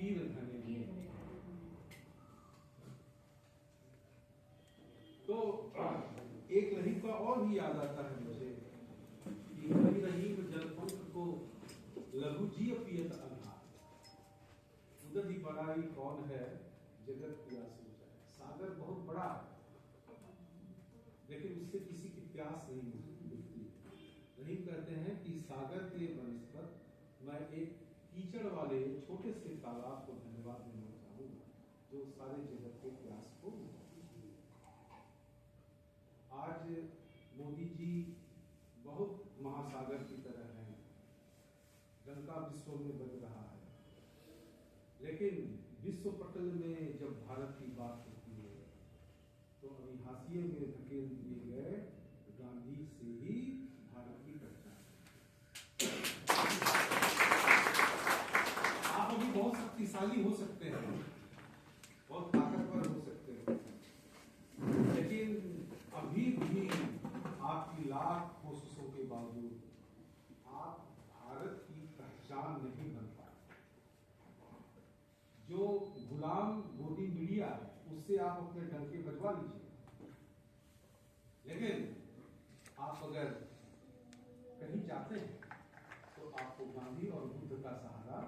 तीर घने तो एक रहीम का और भी याद आता है मुझे कि कभी रहीम जलपंख को लघु जी पियत अनहार, उधर ही बड़ाई कौन है जगत प्यासी जाए। सागर बहुत बड़ा है लेकिन उससे किसी की प्यास नहीं मिलती। रहीम कहते हैं कि सागर के बनस्पत मैं एक कीचड़ वाले छोटे से तालाब को धन्यवाद देना चाहूंगा जो सारे जगत के प्यास को। आज मोदी जी बहुत महासागर की तरह हैं, डंका विश्व में बज रहा है, लेकिन विश्व पटल में जब भारत की बात होती है तो अभी हाशिए में धकेल दिए गए गांधी से ही भारत की पहचान। आप अभी बहुत शक्तिशाली हो सकते हैं, बहुत ताकतवर हो सकते हैं, लेकिन अभी भी आपकी लाख कोशिशों के बावजूद आप भारत की पहचान नहीं बन पाए। जो गुलाम मोदी मीडिया है उससे आप अपने डंके बजवा लीजिए, लेकिन आप अगर कहीं जाते हैं तो आपको गांधी और बुद्ध का सहारा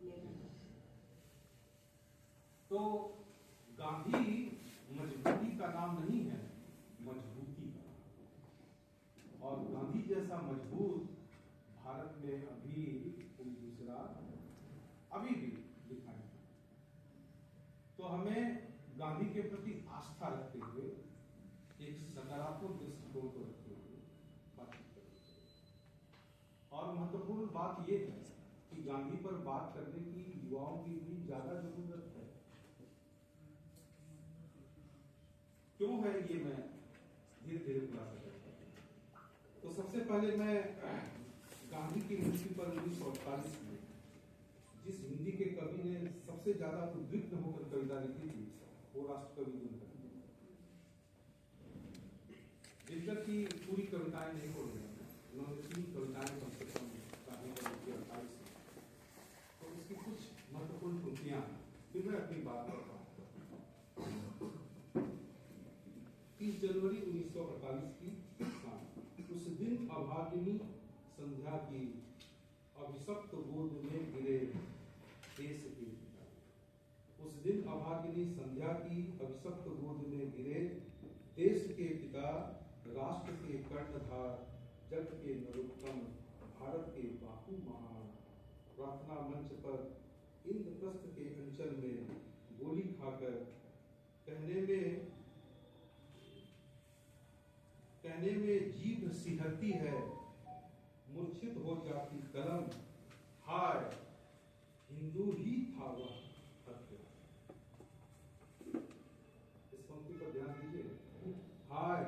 लेना। तो गांधी मजबूती का नाम नहीं है, मजबूती का नाम। और गांधी जैसा मजबूत भारत में अभी कोई दूसरा अभी भी दिखाई नहीं। तो हमें गांधी के प्रति आस्था रखते हुए एक सकारात्मक दृष्टिकोण को रखते हुए बातचीत करनी चाहिए। और महत्वपूर्ण बात यह है कि गांधी पर बात करने की युवाओं की भी ज्यादा जरूरत है। क्यों है ये मैं धीरे धीरे खुलासा करता हूं। तो सबसे पहले मैं गांधी की मृत्यु पर 1948 में जिस हिंदी के कवि ने सबसे ज्यादा उद्विग्न होकर कविता लिखी थी वो राष्ट्रकवि दिनकर, दिनकर की पूरी कविताएं नहीं बोलूंगा, उन्होंने 3 कविताएं कम से कम 48 में, तो उसकी कुछ महत्वपूर्ण पंक्तियां फिर मैं अपनी बात करता हूं। 30 जनवरी 1948 की उस दिन अभागिनी संध्या की अभिशप्त गोद में गिरे देश के पिता। उस दिन अभागिनी संध्या की अभिशप्त गोद में गिरे देश के पिता, राष्ट्र के कर्णधार, जग के नरोत्तम, भारत के बापू महान। प्रार्थना मंच पर इंद्रप्रस्थ के अंचल में गोली खाकर कहने में जीभ सिहरती है, मूर्छित हो जाती कलम, हाय हिंदू ही था वह हत्या। इस पंक्ति पर ध्यान दीजिए, हाय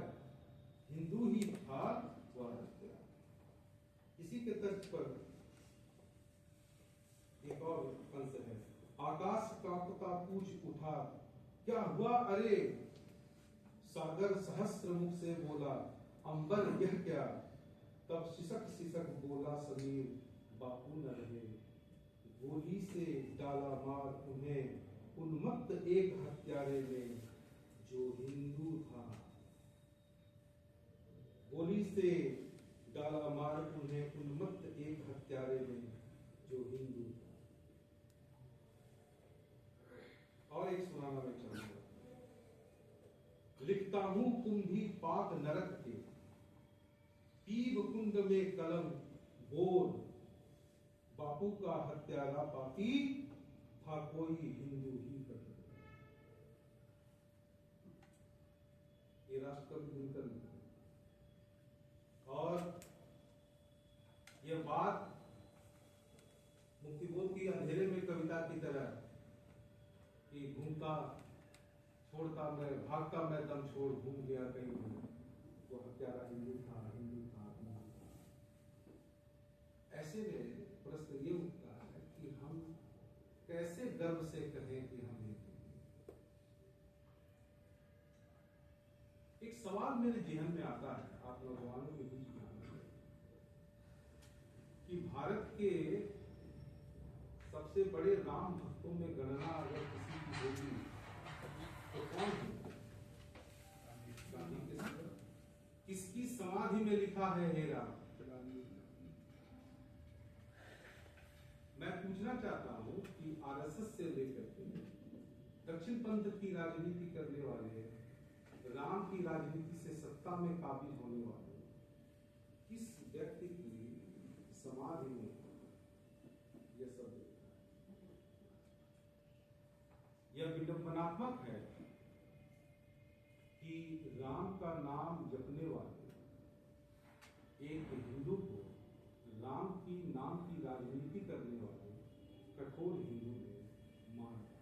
हिंदू ही था वह हत्या। इसी के तर्ज पर एक और अंश है, आकाश कांपता पूछ उठा, क्या हुआ अरे? सागर सहस्त्र मुख से बोला, अंबर यह क्या? तब सिसक सिसक बोला समीर, बापू न रहे। गोली से डाला मार उन्हें उन्मत्त एक हत्यारे ने जो हिंदू था। गोली से डाला मार उन्हें उन्मत्त एक हत्यारे ने जो हिंदू था। और एक सुनाना मैं चाहूंगा, लिखता हूं कुंभी पाक नरक के, पीव कुंड में कलम बोल, बापू का हत्यारा पापी था कोई हिंदू ही कभी। ये राष्ट्रकवि दिनकर लिखते। और यह बात मुक्तिबोध की अंधेरे में कविता की तरह कि घूमता छोड़ता मैं, भागता मैं दम छोड़, घूम गया कहीं भी, वो हत्यारा हिंदू था, हिंदू था, हिंदू था। ऐसे में प्रश्न ये उठता है कि हम कैसे गर्व से कहें कि हम हिंदू हैं। एक सवाल मेरे जेहन में आता है, आप नौजवानों के बीच में आता है कि भारत के सबसे सबसे बड़े राम भक्तों में गणना अगर किसी की होगी तो कौन है? गांधी के साथ किसकी समाधि में लिखा है हे राम? मैं पूछना चाहता हूं कि आरएसएस से लेकर के दक्षिण पंथ की राजनीति करने वाले, राम की राजनीति से सत्ता में काबिज होने वाले किस व्यक्ति की समाधि में यह सब देखा है? यह विडंबनात्मक है कि राम का नाम जपने वाले एक हिंदू को राम की नाम की राजनीति करने वाले कठोर हिंदू ने मान लिया।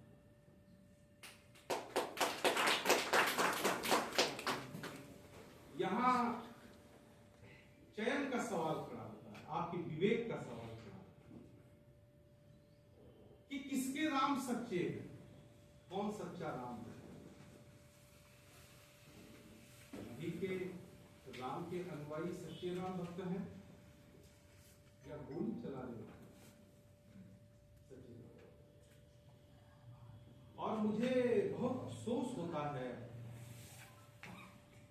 यहां चयन का सवाल खड़ा होता है, आपके विवेक का सवाल खड़ा होता है कि किसके राम सच्चे हैं, कौन सच्चा राम है? अभी के राम के अनुयायी सच्चे राम भक्त हैं या गोली चलाने वाले सच्चे राम? और मुझे बहुत अफसोस होता है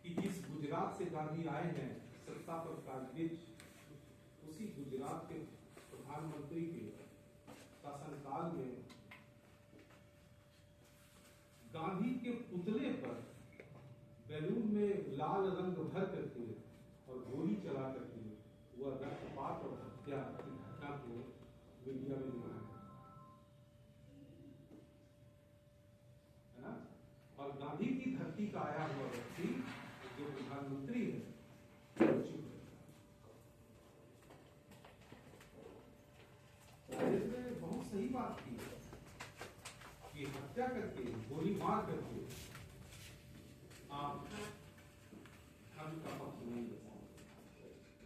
कि जिस गुजरात से गांधी आए हैं सत्ता पर काबिज, उसी गुजरात के प्रधानमंत्री के शासनकाल में गांधी के पुतले पर बैलून में लाल रंग भर करके और गोली चला करके वह रक्तपात और हत्या की घटना को मीडिया में दिखाया है ना। और गांधी की धरती का आया हुआ व्यक्ति जो प्रधानमंत्री है चुप रहता है। बहुत सही बात की कि हत्या करके, गोली मार करके आप धर्म का पक्ष नहीं ले सकते।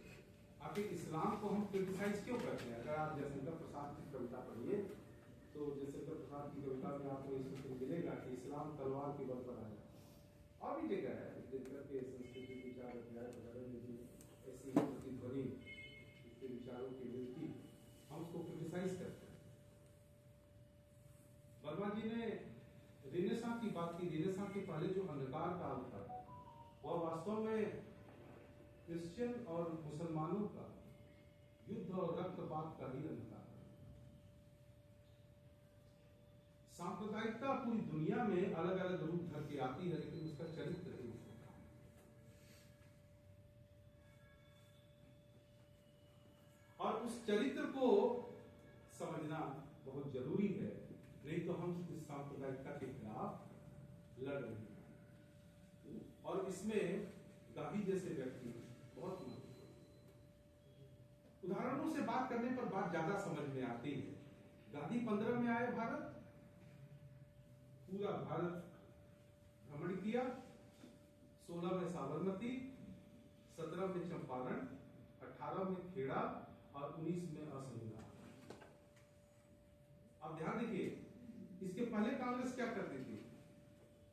आखिर इस्लाम को हम क्रिटिसाइज क्यों करते हैं? अगर आप जयशंकर प्रसाद की कविता पढ़िए तो जयशंकर प्रसाद की कविता में आपको ये सूत्र मिलेगा कि इस्लाम तलवार के बल पर आया। और भी जगह है जिनकर के संस्कृति विचार अध्याय वगैरह में भी ऐसी प्रतिध्वनि इसके विचारों की मिलती, हम उसको क्रिटिसाइज करते हैं। वर्मा जी ने रेनेसां की बात की। रेनेसां के पहले जो अंधकार काल था वह वास्तव में क्रिश्चियन और मुसलमानों का युद्ध और रक्तपात का ही अंधकार था। सांप्रदायिकता पूरी दुनिया में अलग अलग रूप धर के आती है, लेकिन उसका चरित्र एक होता है। और उस चरित्र को समझना बहुत जरूरी है, नहीं तो हम इस सांप्रदायिकता के खिलाफ लड़ रहे हैं। और इसमें गांधी जैसे व्यक्ति बहुत महत्वपूर्ण। उदाहरणों से बात करने पर बात ज्यादा समझ में आती है। गांधी 15 में आए भारत, पूरा भारत भ्रमण किया। 16 में साबरमती, 17 में चंपारण, 18 में खेड़ा और 19 में असंविधान। अब ध्यान देखिए, इसके पहले कांग्रेस क्या करती थी?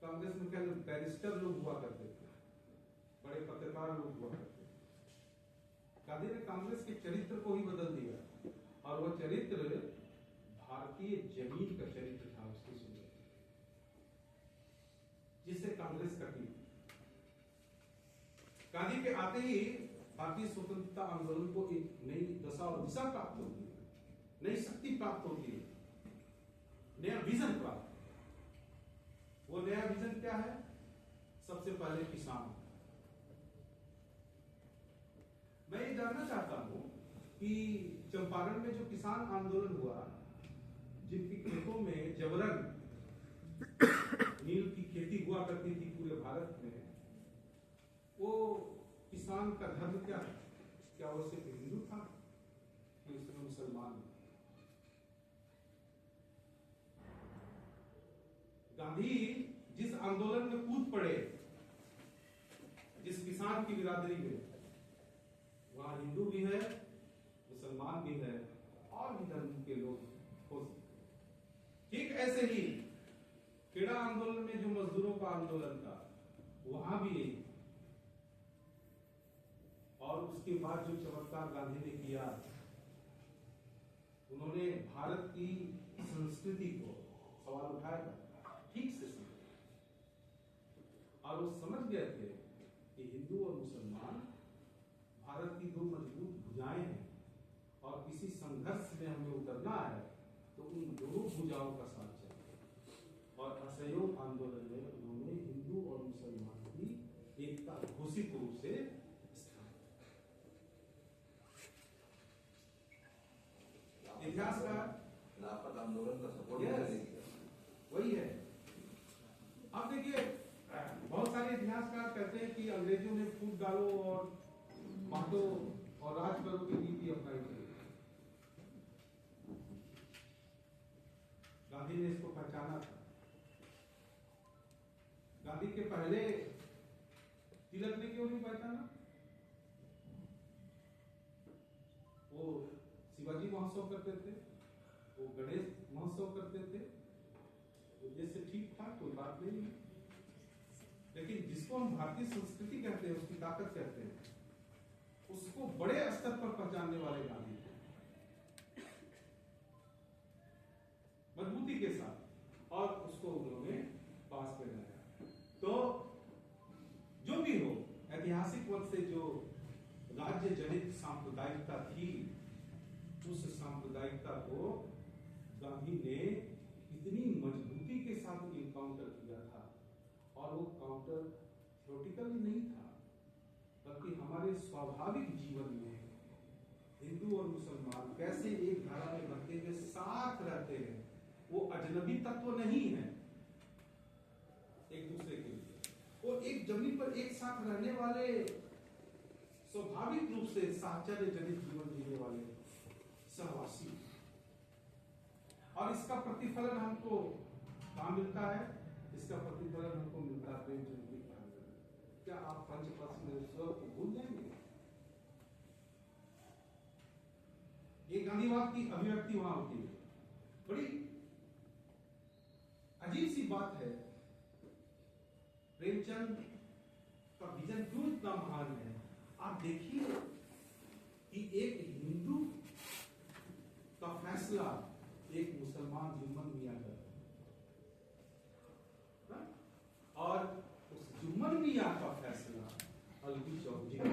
कांग्रेस में क्या बैरिस्टर लोग हुआ करते थे, बड़े पत्रकार लोग हुआ करते थे। गांधी ने कांग्रेस के चरित्र को ही बदल दिया और वह चरित्र भारतीय जमीन का चरित्र था उसकी सुंदर, जिससे कांग्रेस कटी। गांधी के आते ही भारतीय स्वतंत्रता आंदोलन को एक नई दशा और दिशा प्राप्त होती है, नई शक्ति प्राप्त होती है, नया विजन प्राप्त। वो नया विजन क्या है? सबसे पहले किसान। मैं ये जानना चाहता हूं कि चंपारण में जो किसान आंदोलन हुआ, जिनकी खेतों में जबरन नील की खेती हुआ करती थी पूरे भारत में, वो किसान का धर्म क्या है? क्या वो सिर्फ हिंदू था कि उसमें मुसलमान? गांधी जिस आंदोलन में कूद पड़े, जिस किसान की बिरादरी में, वहां हिंदू भी है, मुसलमान भी है और भी धर्म के लोग हो सकते हैं। ठीक ऐसे ही खेड़ा आंदोलन में जो मजदूरों का आंदोलन था, वहां भी यही। और उसके बाद जो चमत्कार गांधी ने किया, उन्होंने भारत की संस्कृति को सवाल उठाया, ठीक से समझे, और वो समझ गए थे कि हिंदू और मुसलमान भारत की दो मजबूत भुजाएं हैं, और किसी संघर्ष में हमें उतरना है तो उन दोनों भुजाओं का साथ चाहिए। और असहयोग आंदोलन में उन्होंने हिंदू और मुसलमान की एकता घोषित रूप से इतिहासकार खिलाफत आंदोलन का सपोर्ट वही है। अब देखिए, बहुत सारे इतिहासकार कहते हैं कि अंग्रेजों ने फूट डालो और बांटो और राज करो की नीति अपनाई थी। गांधी ने इसको पहचाना था। गांधी के पहले तिलक ने क्यों नहीं पहचाना? वो शिवाजी महोत्सव करते थे, वो गणेश महोत्सव करते थे, उद्देश्य ठीक था, कोई बात नहीं है। लेकिन जिसको हम भारतीय संस्कृति कहते हैं, उसकी ताकत कहते हैं, उसको बड़े स्तर पर पहचानने वाले गांधी थे, मजबूती के साथ, और उसको उन्होंने पास में लाया। तो जो भी हो, ऐतिहासिक वक्त से जो राज्य जनित सांप्रदायिकता थी, उस सांप्रदायिकता को गांधी ने इतनी मजबूती के साथ इनकाउंटर किया था, और वो काउंटर थ्योरेटिकली नहीं था, बल्कि हमारे स्वाभाविक जीवन में हिंदू और मुसलमान कैसे एक धारा में बंधे हुए साथ रहते हैं, वो अजनबी तत्व नहीं है एक दूसरे के लिए, वो एक जमीन पर एक साथ रहने वाले, स्वाभाविक रूप से साहचर्य जनित जीवन जीने वाले सहवासी। और इसका प्रतिफलन हमको कहाँ मिलता है? इसका प्रतिफलन हमको मिलता है प्रेमचंद की कहानी में। क्या आप पंचपश्चिमेश्वर को भूल जाएंगे? ये गांधीवाद की अभिव्यक्ति वहां होती है। बड़ी अजीब सी बात है, प्रेमचंद का विजन क्यों इतना महान है? आप देखिए कि एक हिंदू का फैसला एक मुसलमान जुम्मन मियां कर, और उस जुम्मन मियां का फैसला अलगू चौधरी का।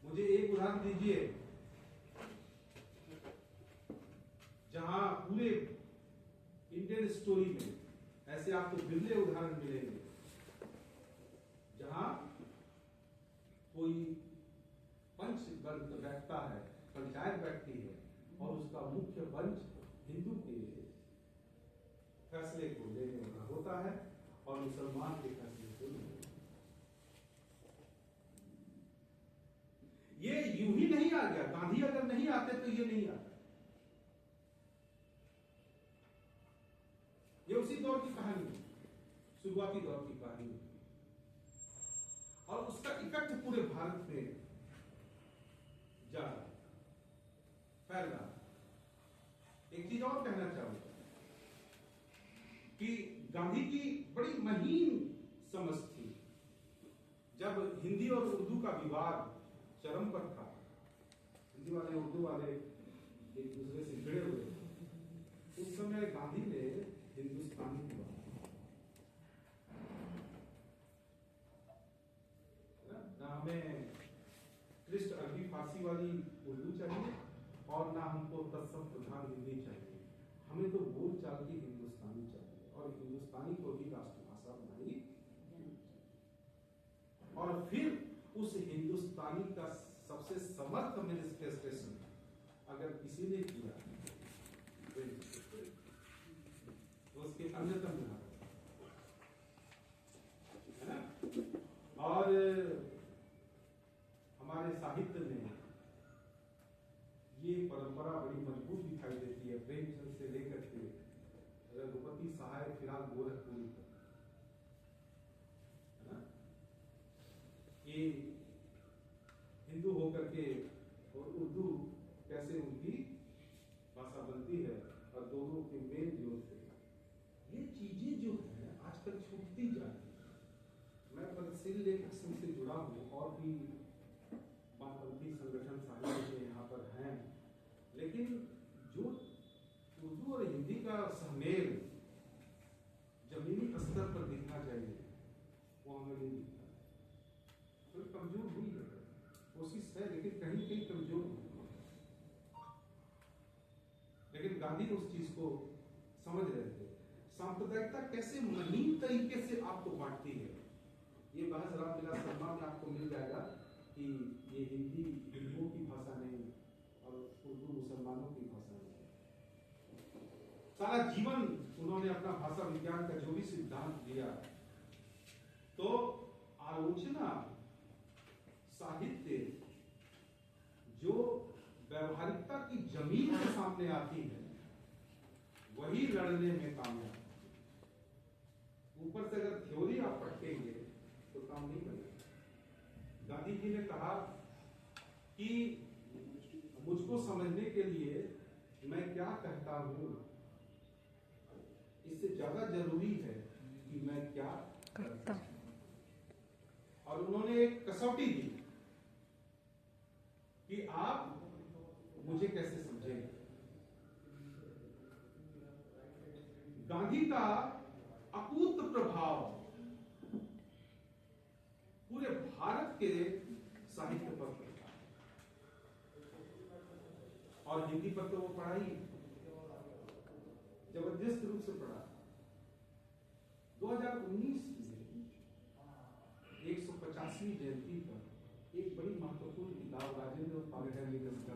मुझे एक उदाहरण दीजिए जहां पूरे इंडियन स्टोरी में ऐसे आपको बिरले उदाहरण मिलेंगे जहां कोई पंच बैठता है, पंचायत बैठती है, और उसका मुख्य पंच हिंदू के फैसले को लेने वाला होता है और मुसलमान के फैसले को नहीं। ये यूं ही नहीं आ गया। गांधी अगर नहीं आते तो ये नहीं आता। ये उसी दौर की कहानी है, शुरुआती दौर की कहानी है, और उसका इफेक्ट पूरे भारत में जा रहा है, फैल रहा है। एक चीज और कहना चाहूंगा कि गांधी की बड़ी महीन समझ थी। जब हिंदी और उर्दू का विवाद चरम पर था, हिंदी वाले उर्दू वाले एक दूसरे से भिड़े हुए थे, उस समय गांधी ने हिंदुस्तानी की बात, ना हमें क्रिस्ट अरबी फारसी वाली उर्दू चाहिए और ना हमको तत्सम प्रधान हिंदी चाहिए, हमें तो बोल चाल की हिंदुस्तानी चाहिए, और हिंदुस्तानी को ही राष्ट्रभाषा बनाई। और फिर उस हिंदुस्तानी का सबसे समर्थ मैनिफेस्टेशन अगर किसी ने किया तो उसके अन्यतम है ना। और हमारे साहित्य में ये परंपरा बड़ी मजबूत दिखाई देती है, प्रेमचंद से लेकर के रघुपति सहाय फिलहाल गोरखपुरी तक, है ना। ये हिंदू होकर के और उर्दू कैसे उनकी भाषा बनती है, और दोनों के मेल जोल से ये चीजें जो है आजकल छूटती जा रही है। मैं प्रगतिशील लेखक संघ से जुड़ा हूँ, और भी वामपंथी संगठन साहित्य के यहाँ पर हैं, लेकिन जो उर्दू और हिंदी का सहमेल जमीनी स्तर पर दिखना चाहिए वो हमें नहीं दिखता। तो कमजोर हुई है, कोशिश है, लेकिन कहीं कहीं कमजोर हुई। लेकिन गांधी उस चीज को समझ रहे थे। सांप्रदायिकता कैसे महीन तरीके से आपको बांटती है, ये बहस रामविलास शर्मा में आपको मिल जाएगा कि ये हिंदी हिंदुओं की भाषा नहीं और उर्दू मुसलमानों की भाषा नहीं। सारा जीवन उन्होंने अपना भाषा विज्ञान का जो भी सिद्धांत दिया, तो आलोचना साहित्य जो व्यवहारिकता की जमीन के सामने आती है वही लड़ने में कामयाब। ऊपर से अगर थ्योरी आप पढ़ेंगे तो काम नहीं बनेगा। गांधी जी ने कहा कि मुझको समझने के लिए मैं क्या कहता हूं इससे ज्यादा जरूरी है कि मैं क्या करता हूं। और उन्होंने एक कसौटी दी कि आप मुझे कैसे समझेंगे। गांधी का अकूत प्रभाव पूरे भारत के साहित्य पर पड़ा और हिंदी पर तो वो पढ़ा ही जबरदस्त रूप से पढ़ा। 2019 में 150वीं जयंती पर एक बड़ी महत्वपूर्ण किताब राजेंद्र पागल का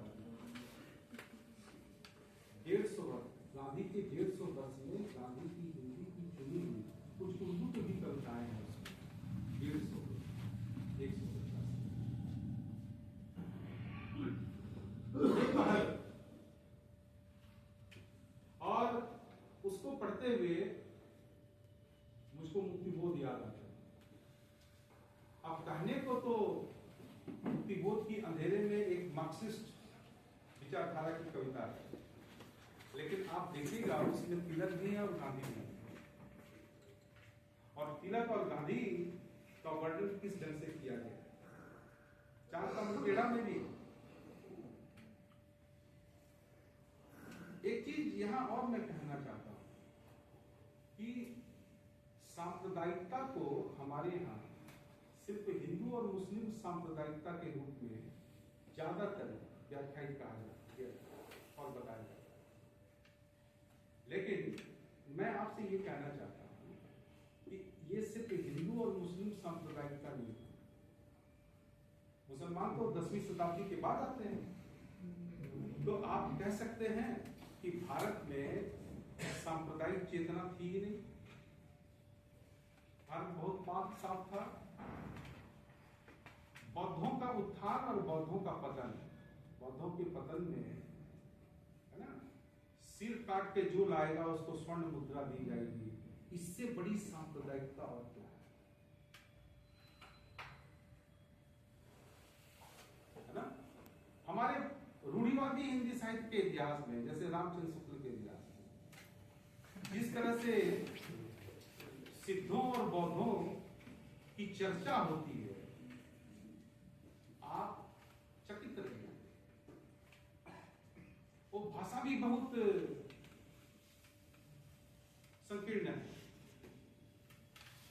150 वर्ष गांधी के 150 वर्ष में गांधी की हिंदी की चुनी हुई कुछ उर्दू की भी कविताएं हैं उसमें। 150 और उसको पढ़ते हुए मुझको मुक्तिबोध याद आता है। अब कहने को तो मुक्तिबोध की अंधेरे में एक मार्क्सिस्ट विचारधारा की कविता है, लेकिन आप देखिएगा उसमें तिलक भी है और गांधी भी है। और तिलक और गांधी का वर्णन किस ढंग से किया गया, चांद का मुखड़ा में भी। एक चीज यहां और मैं कहना चाहता हूं कि सांप्रदायिकता को हमारे यहां सिर्फ हिंदू और मुस्लिम सांप्रदायिकता के रूप में ज्यादातर व्याख्यायित कहा जाता है और बताया जाता है। लेकिन मैं आपसे ये कहना चाहता हूं कि ये सिर्फ हिंदू और मुस्लिम सांप्रदायिकता नहीं है। मुसलमान तो 10वीं शताब्दी के बाद आते हैं, तो आप कह सकते हैं कि भारत में सांप्रदायिक चेतना थी ही नहीं। भारत बहुत पाक साफ था। बौद्धों का उत्थान और बौद्धों का पतन, बौद्धों के पतन में है ना, सिर काट के जो लाएगा उसको स्वर्ण मुद्रा दी जाएगी। इससे बड़ी सांप्रदायिकता और क्या है ना। हमारे रूढ़िवादी हिंदी साहित्य के इतिहास में, जैसे रामचंद्र शुक्ल के इतिहास में, जिस तरह से सिद्धों और बौद्धों की चर्चा होती है, आप चकित रहिए। वो भाषा भी बहुत संकीर्ण है।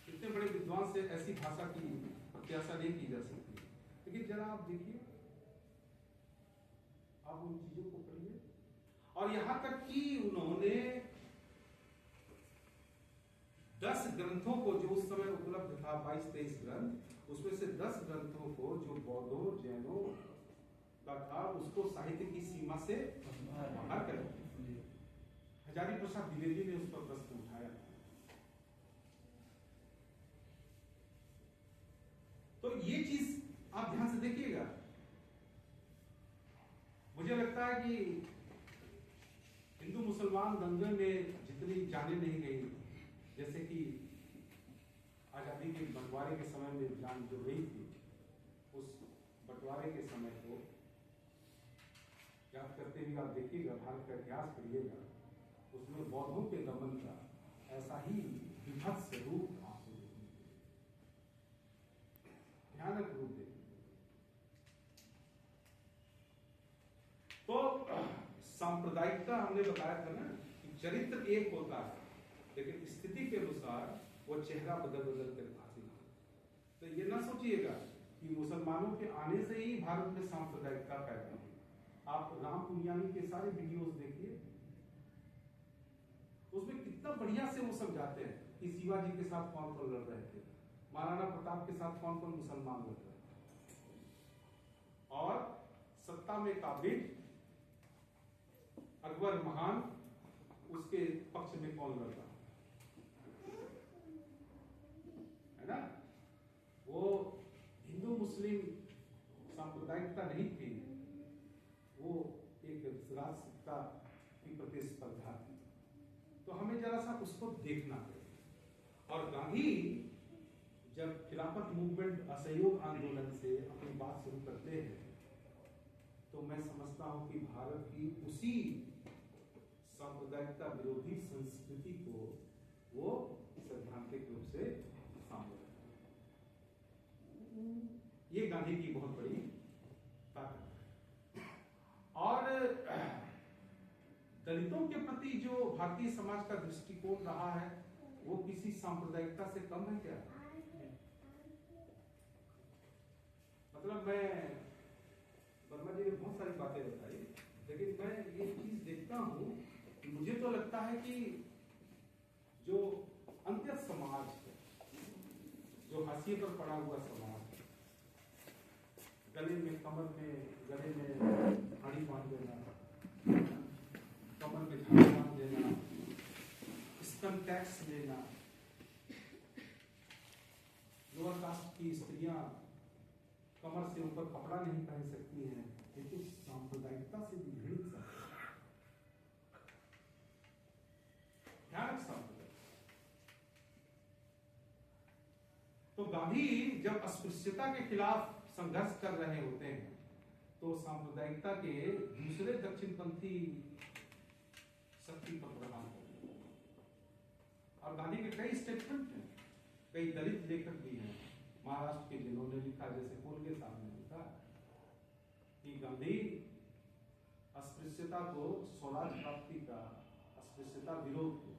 इतने बड़े विद्वान से ऐसी भाषा की प्रत्याशा नहीं की जा सकती। लेकिन जरा आप देखिए, आप उन चीजों को पढ़िए। और यहां तक कि उन्होंने 10 ग्रंथों को जो उस समय उपलब्ध था, 22-23 ग्रंथ, उसमें से 10 ग्रंथों को जो बौद्धों जैनों का था उसको साहित्य की सीमा से बाहर कर दिया। हजारी प्रसाद द्विवेदी ने उस पर प्रश्न उठाया। तो ये चीज आप ध्यान से देखिएगा। मुझे लगता है कि हिंदू मुसलमान दंगे में जितनी जाने नहीं गई, जैसे कि आजादी के बंटवारे के समय में जान जो गई थी, उस बंटवारे के समय को याद करते हुए आप देखिएगा, भारत का इतिहास पढ़िएगा, उसमें बौद्धों के दमन का ऐसा ही विभत्स रूप आपको देखने को मिलेगा, भयानक रूप देखने को। तो सांप्रदायिकता हमने बताया था ना कि चरित्र एक होता है, लेकिन स्थिति के अनुसार वो चेहरा बदल बदल कर हासिल होता। तो ये ना सोचिएगा कि मुसलमानों के आने से ही भारत में सांप्रदायिकता पैदा हुई। आप राम पुनियानी के सारे वीडियोस देखिए, उसमें कितना बढ़िया से वो समझाते हैं कि शिवाजी के साथ कौन कौन लड़ रहे थे, महाराणा प्रताप के साथ कौन कौन मुसलमान लड़ रहे थे, और सत्ता में काबिज अकबर महान उसके पक्ष में कौन लड़ रहा है ना। वो हिंदू मुस्लिम सांप्रदायिकता नहीं थी, वो एक राष्ट्रीयता की प्रतिस्पर्धा थी। तो हमें जरा सा उसको देखना है। और गांधी जब खिलाफत मूवमेंट असहयोग आंदोलन से अपनी बात शुरू करते हैं, तो मैं समझता हूं कि भारत की उसी सांप्रदायिकता विरोधी संस्कृति को वो सैद्धांतिक रूप से सामने रखते हैं। ये गांधी की बहुत बड़ी ताकत है। और दलितों के प्रति जो भारतीय समाज का दृष्टिकोण रहा है, वो किसी सांप्रदायिकता से कम है क्या? मतलब मैं वर्मा जी ने बहुत सारी बातें बताई, लेकिन मैं ये चीज देखता हूं कि मुझे तो लगता है कि जो अंत्य समाज है, जो हाशिए पर पड़ा हुआ समाज, गले में कमर में गले में घड़ी बांध देना, कमर में धागा बांध देना, इनकम टैक्स लेना, लोअर कास्ट की स्त्रियां कमर से ऊपर कपड़ा नहीं पहन सकती हैं, ये तो सांप्रदायिकता से घृणित सा भयानक सांप्रदायिक। तो गांधी जब अस्पृश्यता के खिलाफ संघर्ष कर रहे होते हैं, तो सांप्रदायिकता के दूसरे दक्षिणपंथी शक्ति पर प्रहार करते हैं। और गांधी के कई स्टेटमेंट हैं, कई दलित लेखक भी हैं महाराष्ट्र के, जिन्होंने लिखा, जैसे कोलगे साहब ने लिखा कि गांधी अस्पृश्यता को स्वराज प्राप्ति का, अस्पृश्यता विरोध को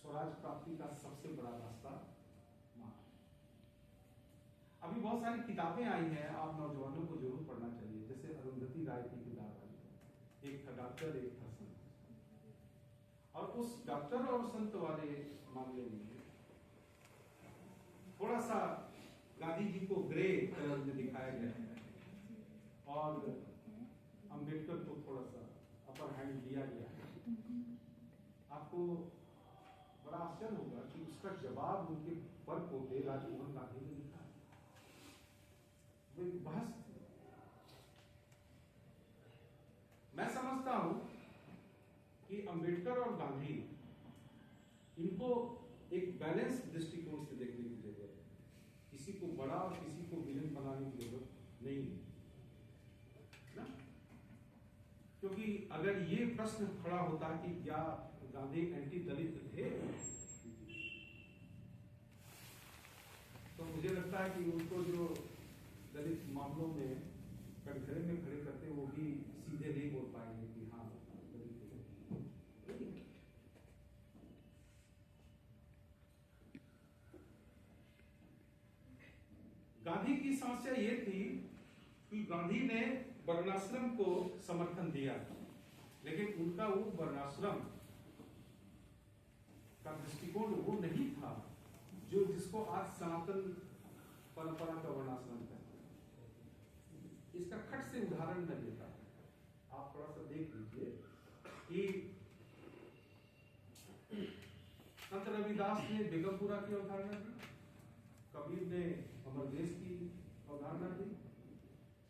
स्वराज प्राप्ति का सबसे बड़ा रास्ता माना। अभी बहुत सारी किताबें आई हैं, आप नौजवानों को जरूर पढ़ना चाहिए। जैसे अरुंधति राय की किताब आई, एक था डॉक्टर, एक था संत। और उस डॉक्टर और संत वाले मामले में थोड़ा सा गांधी जी को ग्रे कलर में दिखाया गया है, और अंबेडकर को थोड़ा सा अपर हैंड दिया गया है। आपको बड़ा आश्चर्य होगा कि उसका जवाब उनके पर पोते राजीव गांधी ने लिखा है। वो एक बहस थी। मैं समझता हूं कि अंबेडकर और गांधी, इनको एक बैलेंस दृष्टिकोण से देखने की जरूरत है। किसी को बड़ा और किसी को विलन बनाने की जरूरत नहीं है ना। क्योंकि अगर ये प्रश्न खड़ा होता कि क्या गांधी एंटी दलित थे, तो मुझे लगता है कि उनको जो दलित मामलों में कटघरे में खड़े करते, वो भी सीधे नहीं बोल पाएंगे कि हाँ दलित थे। गांधी की समस्या ये थी कि गांधी ने वर्णाश्रम को समर्थन दिया, लेकिन उनका वो वर्णाश्रम का दृष्टिकोण वो नहीं था जो जिसको आज सनातन परंपरा का वर्णाश्रम कहते हैं। इसका खट से उदाहरण मैं देता हूं, आप थोड़ा सा देख लीजिए कि संत रविदास ने बेगमपुरा की अवधारणा दी, कबीर ने अमरदेश की अवधारणा दी,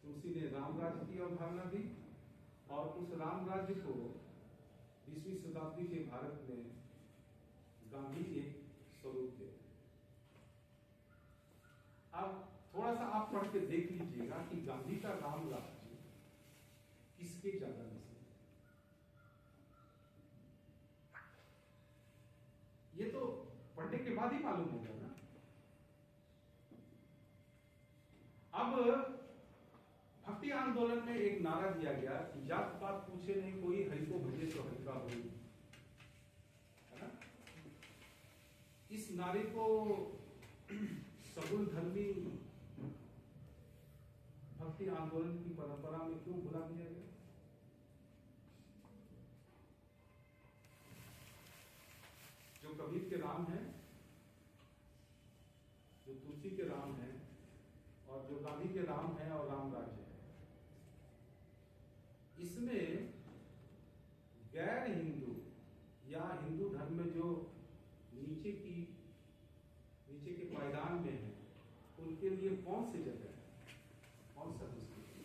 तुलसी ने रामराज्य की अवधारणा दी, और उस रामराज्य को 20वीं शताब्दी के भारत में गांधी एक स्वरूप दे। अब थोड़ा सा आप पढ़ के देख लीजिएगा कि गांधी का रामराज्य किसके ज्यादा नसीब। ये तो पढ़ने के बाद ही मालूम होगा ना। अब भक्ति आंदोलन में एक नारा दिया गया कि जात पात पूछे नहीं कोई, हरि को नारे को सगुण धर्मी भक्ति आंदोलन की परंपरा में क्यों भुला दिया गया? जो कबीर के राम हैं, जो तुलसी के राम हैं, और जो गांधी के राम हैं और राम राज्य है, इसमें गैर हिंदू या हिंदू धर्म में जो नीचे के पायदान में है, उनके लिए कौन सी जगह है, कौन सा दूसरी,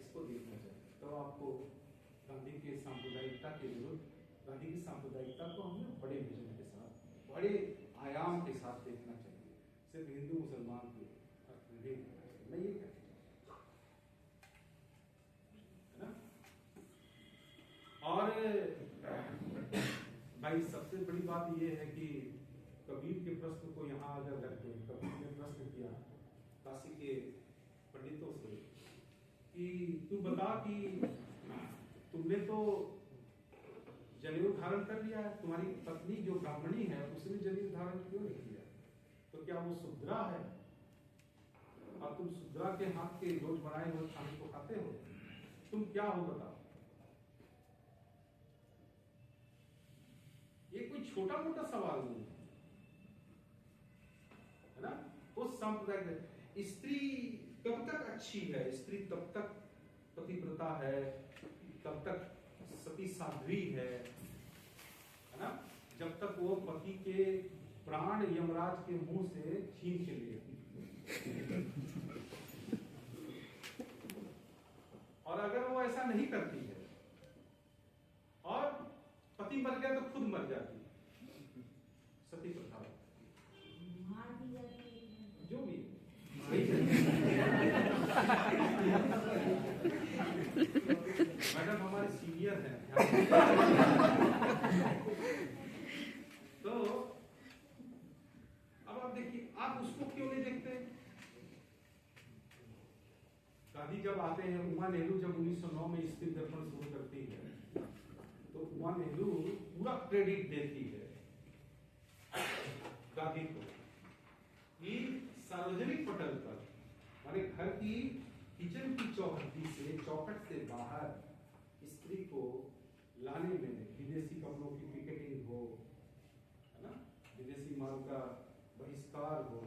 इसको देखना चाहिए। तो आपको गांधी के सांप्रदायिकता के विरुद्ध, गांधी की सांप्रदायिकता को हमें बड़े विजन के साथ, बड़े आयाम के साथ देखना चाहिए। सिर्फ हिंदू मुसलमान के अर्थ में नहीं देखना चाहिए। मैं ये कहता हूं, है ना? और भाई सबसे बड़ी बात यह है कि कबीर के प्रश्न को यहाँ अगर रखते हैं, कबीर ने प्रश्न किया काशी के पंडितों से कि तू बता कि तुमने तो जनेऊ धारण कर लिया है, तुम्हारी पत्नी जो ब्राह्मणी है उसने जनेऊ धारण क्यों नहीं किया? तो क्या वो शुद्रा है? और तुम शुद्रा के हाथ के रोज बनाए हुए खाने को खाते हो? तुम क्या हो बताओ? ये कोई छोटा मोटा सवाल नहीं है ना? उस संप्रदाय में स्त्री कब तक अच्छी है? स्त्री तब तक पतिव्रता है, तब तक सती साध्वी है ना? जब तक वो पति के प्राण यमराज के मुंह से छीन के लिए। और अगर वो ऐसा नहीं करती है और पति मर गया तो खुद मर जाती है, सती प्रथा जो भी मैडम हमारे सीनियर हैं। तो अब आप देखिए, आप उसको क्यों नहीं देखते? गांधी जब आते हैं, उमा नेहरू जब 1909 में स्त्री दर्पण शुरू करती है, तो उमा नेहरू पूरा क्रेडिट देती है गांधी को कि सार्वजनिक पटल पर, हमारे घर की किचन की चौहद्दी से, चौखट से बाहर स्त्री को लाने में विदेशी कपड़ों की पिकेटिंग हो, है ना, विदेशी माल का बहिष्कार हो,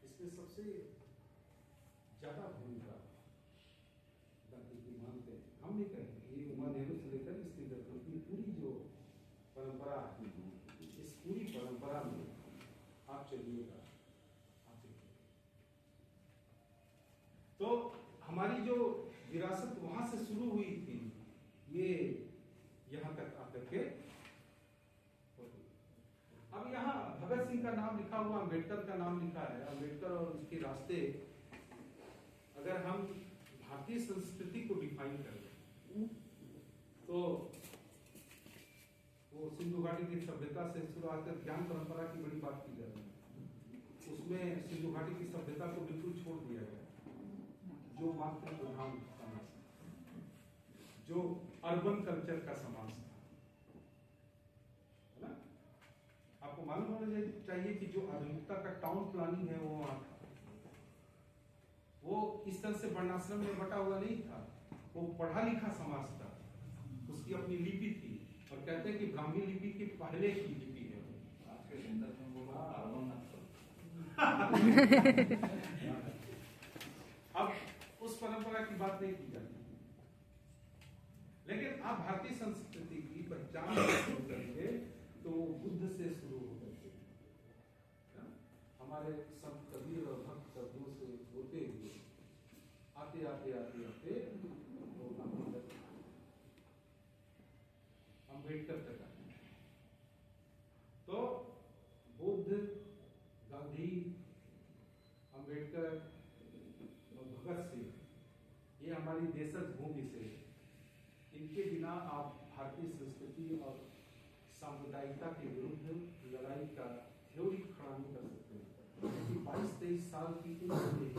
इसमें सबसे ज्यादा भूमिका गांधी की मानते हैं। हम नहीं कहेंगे, ये उमा नेहरू से लेकर स्त्री दर्पण की पूरी जो परंपरा है, इस पूरी परंपरा में आप चलिएगा, तो हमारी जो विरासत वहां से शुरू हुई थी, ये यहां तक आकर के होती। अब यहाँ भगत सिंह का नाम लिखा हुआ, अम्बेडकर का नाम लिखा है। अम्बेडकर और उसके रास्ते, अगर हम भारतीय संस्कृति को डिफाइन करें तो वो सिंधु घाटी की सभ्यता से शुरू आकर ज्ञान परंपरा की बड़ी बात की जाती है। उसमें सिंधु घाटी की सभ्यता को बिल्कुल छोड़ दिया गया, जो मातृ प्रधान समाज था, जो अर्बन कल्चर का समाज था, है ना? आपको मालूम होना चाहिए कि जो आधुनिकता का टाउन प्लानिंग है वो वहां था। वो इस तरह से वर्णाश्रम में बटा हुआ नहीं था, वो पढ़ा लिखा समाज था, उसकी अपनी लिपि थी, और कहते हैं कि ब्राह्मी लिपि के पहले की लिपि है। आज के संदर्भ में वो अब उस परंपरा की बात नहीं की जाती, लेकिन आप भारतीय संस्कृति की पहचान शुरू करेंगे तो बुद्ध से शुरू होकर हमारे संत कबीर और भक्त शब्दों से होते हुए आते आते आते आते अम्बेडकर तक आते हैं। तो बुद्ध, गांधी, अम्बेडकर और भगत सिंह, ये हमारी देशज भूमि से, इनके बिना आप भारतीय संस्कृति और सांप्रदायिकता के विरुद्ध लड़ाई का थ्योरी खड़ा नहीं कर सकते। 22-23 साल की उम्र में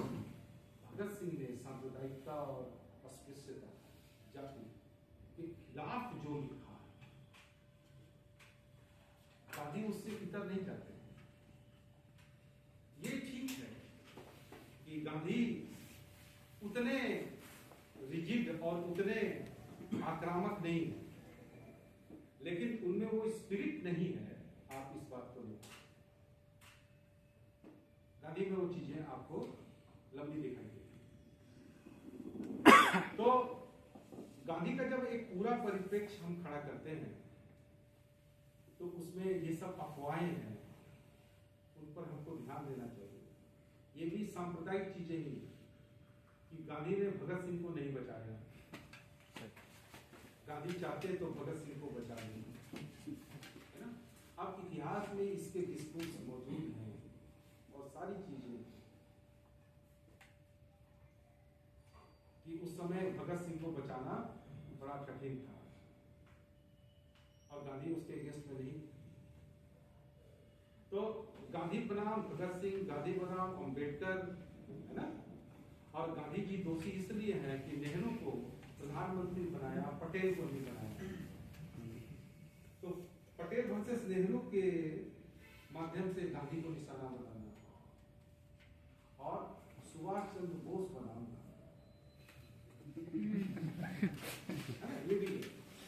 भगत सिंह ने सांप्रदायिकता और अस्पृश्यता, जाति के खिलाफ जो लिखा है, गांधी उससे भीतर नहीं जाते। ये ठीक है कि गांधी उतने रिजिड और उतने आक्रामक नहीं है, लेकिन उनमें वो स्पिरिट नहीं है। आप इस बात को देखो, गांधी में वो चीजें आपको लंबी दिखाई देती। तो गांधी का जब एक पूरा परिप्रेक्ष्य हम खड़ा करते हैं तो उसमें ये सब अफवाहें हैं, उन पर हमको ध्यान देना चाहिए। ये भी सांप्रदायिक चीजें ही कि गांधी ने भगत सिंह को नहीं बचाया, गांधी चाहते तो भगत सिंह को बचा लें, है ना। अब इतिहास में इसके डिस्कोर्स मौजूद हैं और सारी चीजें कि उस समय भगत सिंह को बचाना बड़ा कठिन था और गांधी उसके अगेंस्ट में नहीं। तो गांधी बनाम भगत सिंह, गांधी बनाम अंबेडकर, है ना। और गांधी जी दोषी इसलिए हैं कि नेहरू को प्रधानमंत्री बनाया, पटेल को नहीं बनाया। तो पटेल वर्सेस नेहरू के माध्यम से गांधी को निशाना बनाना और सुभाष चंद्र बोस बनाना, ये भी है।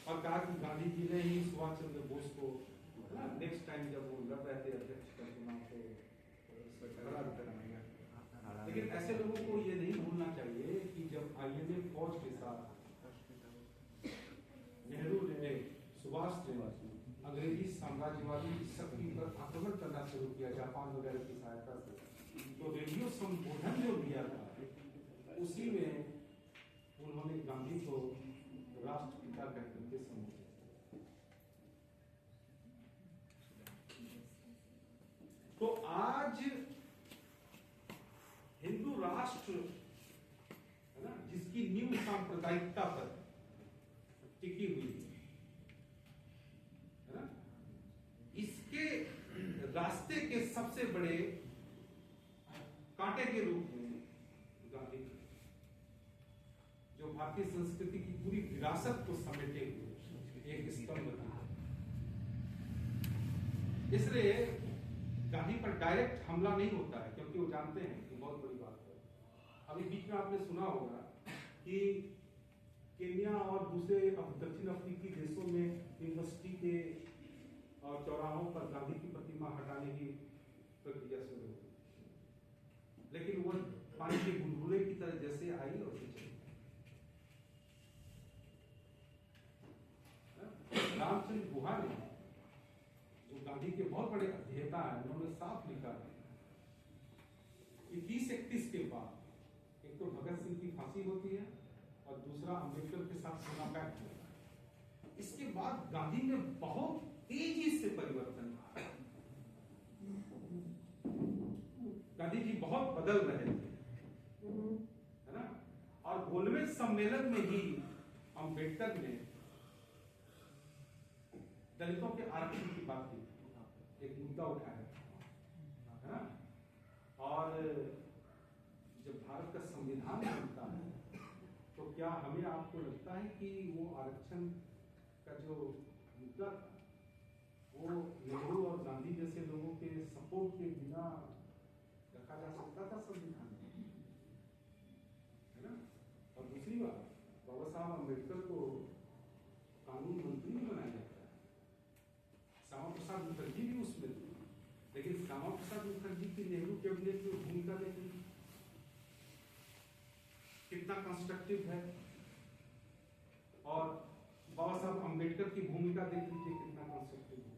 और कहा कि गांधी जी ने ही सुभाष चंद्र बोस को नेक्स्ट टाइम जब वो लड़ रहे थे अध्यक्ष का चुनाव तो खड़ा कराया। लेकिन ऐसे लोगों को ये नहीं भूलना चाहिए कि जब INA फौज के साथ नेहरू ने, सुभाष ने अंग्रेजी साम्राज्यवादी शक्ति पर आक्रमण करना शुरू किया जापान वगैरह की सहायता से, तो रेडियो संबोधन जो दिया था उसी में उन्होंने गांधी को राष्ट्रपिता कहकर के संबोधित। तो आज हिंदू राष्ट्र, है ना, जिसकी नींव सांप्रदायिकता पर टिकी हुई है ना, इसके रास्ते के सबसे बड़े कांटे के रूप में गांधी, जो भारतीय संस्कृति की पूरी विरासत को समेटे हुए एक स्तंभ था। इसलिए गांधी पर डायरेक्ट हमला नहीं होता है, क्योंकि वो जानते हैं कि बहुत बड़ी बात है। अभी बीच में आपने सुना होगा कि केन्या और दूसरे दक्षिण अफ्रीकी देशों में यूनिवर्सिटी के और चौराहों पर गांधी की प्रतिमा हटाने की प्रक्रिया शुरू हुई, लेकिन वह पानी के बुलबुले की तरह जैसे आई और चली। रामचंद्र गुहा ने, जो गांधी के बहुत बड़े अध्येता हैं, उन्होंने साफ लिखा है कि 30-31 के बाद एक तो भगत सिंह की फांसी होती है और दूसरा अंबेडकर के साथ सोना पैक्ट होता है। इसके बाद गांधी में बहुत तेजी से परिवर्तन आया। गांधी जी बहुत बदल रहे थे, है ना। और गोलमेज सम्मेलन में ही अंबेडकर ने दलितों के आरक्षण की बात की, एक मुद्दा उठाया, है ना। और जब भारत का संविधान बनता है तो क्या हमें आपको लगता है कि वो आरक्षण का जो मुद्दा था वो नेहरू और गांधी जैसे लोगों के सपोर्ट के बिना रखा जा सकता था संविधान में, है ना। और दूसरी बात, बाबा साहब अम्बेडकर को कानून मंत्री बनाया जाता है, श्यामा प्रसाद मुखर्जी भी उसमें थे, लेकिन श्यामा प्रसाद मुखर्जी की नेहरू कैबिनेट में भूमिका देखी कितना कंस्ट्रक्टिव है, और बाबा साहब अम्बेडकर की भूमिका देख लीजिए कितना कंस्ट्रक्टिव है।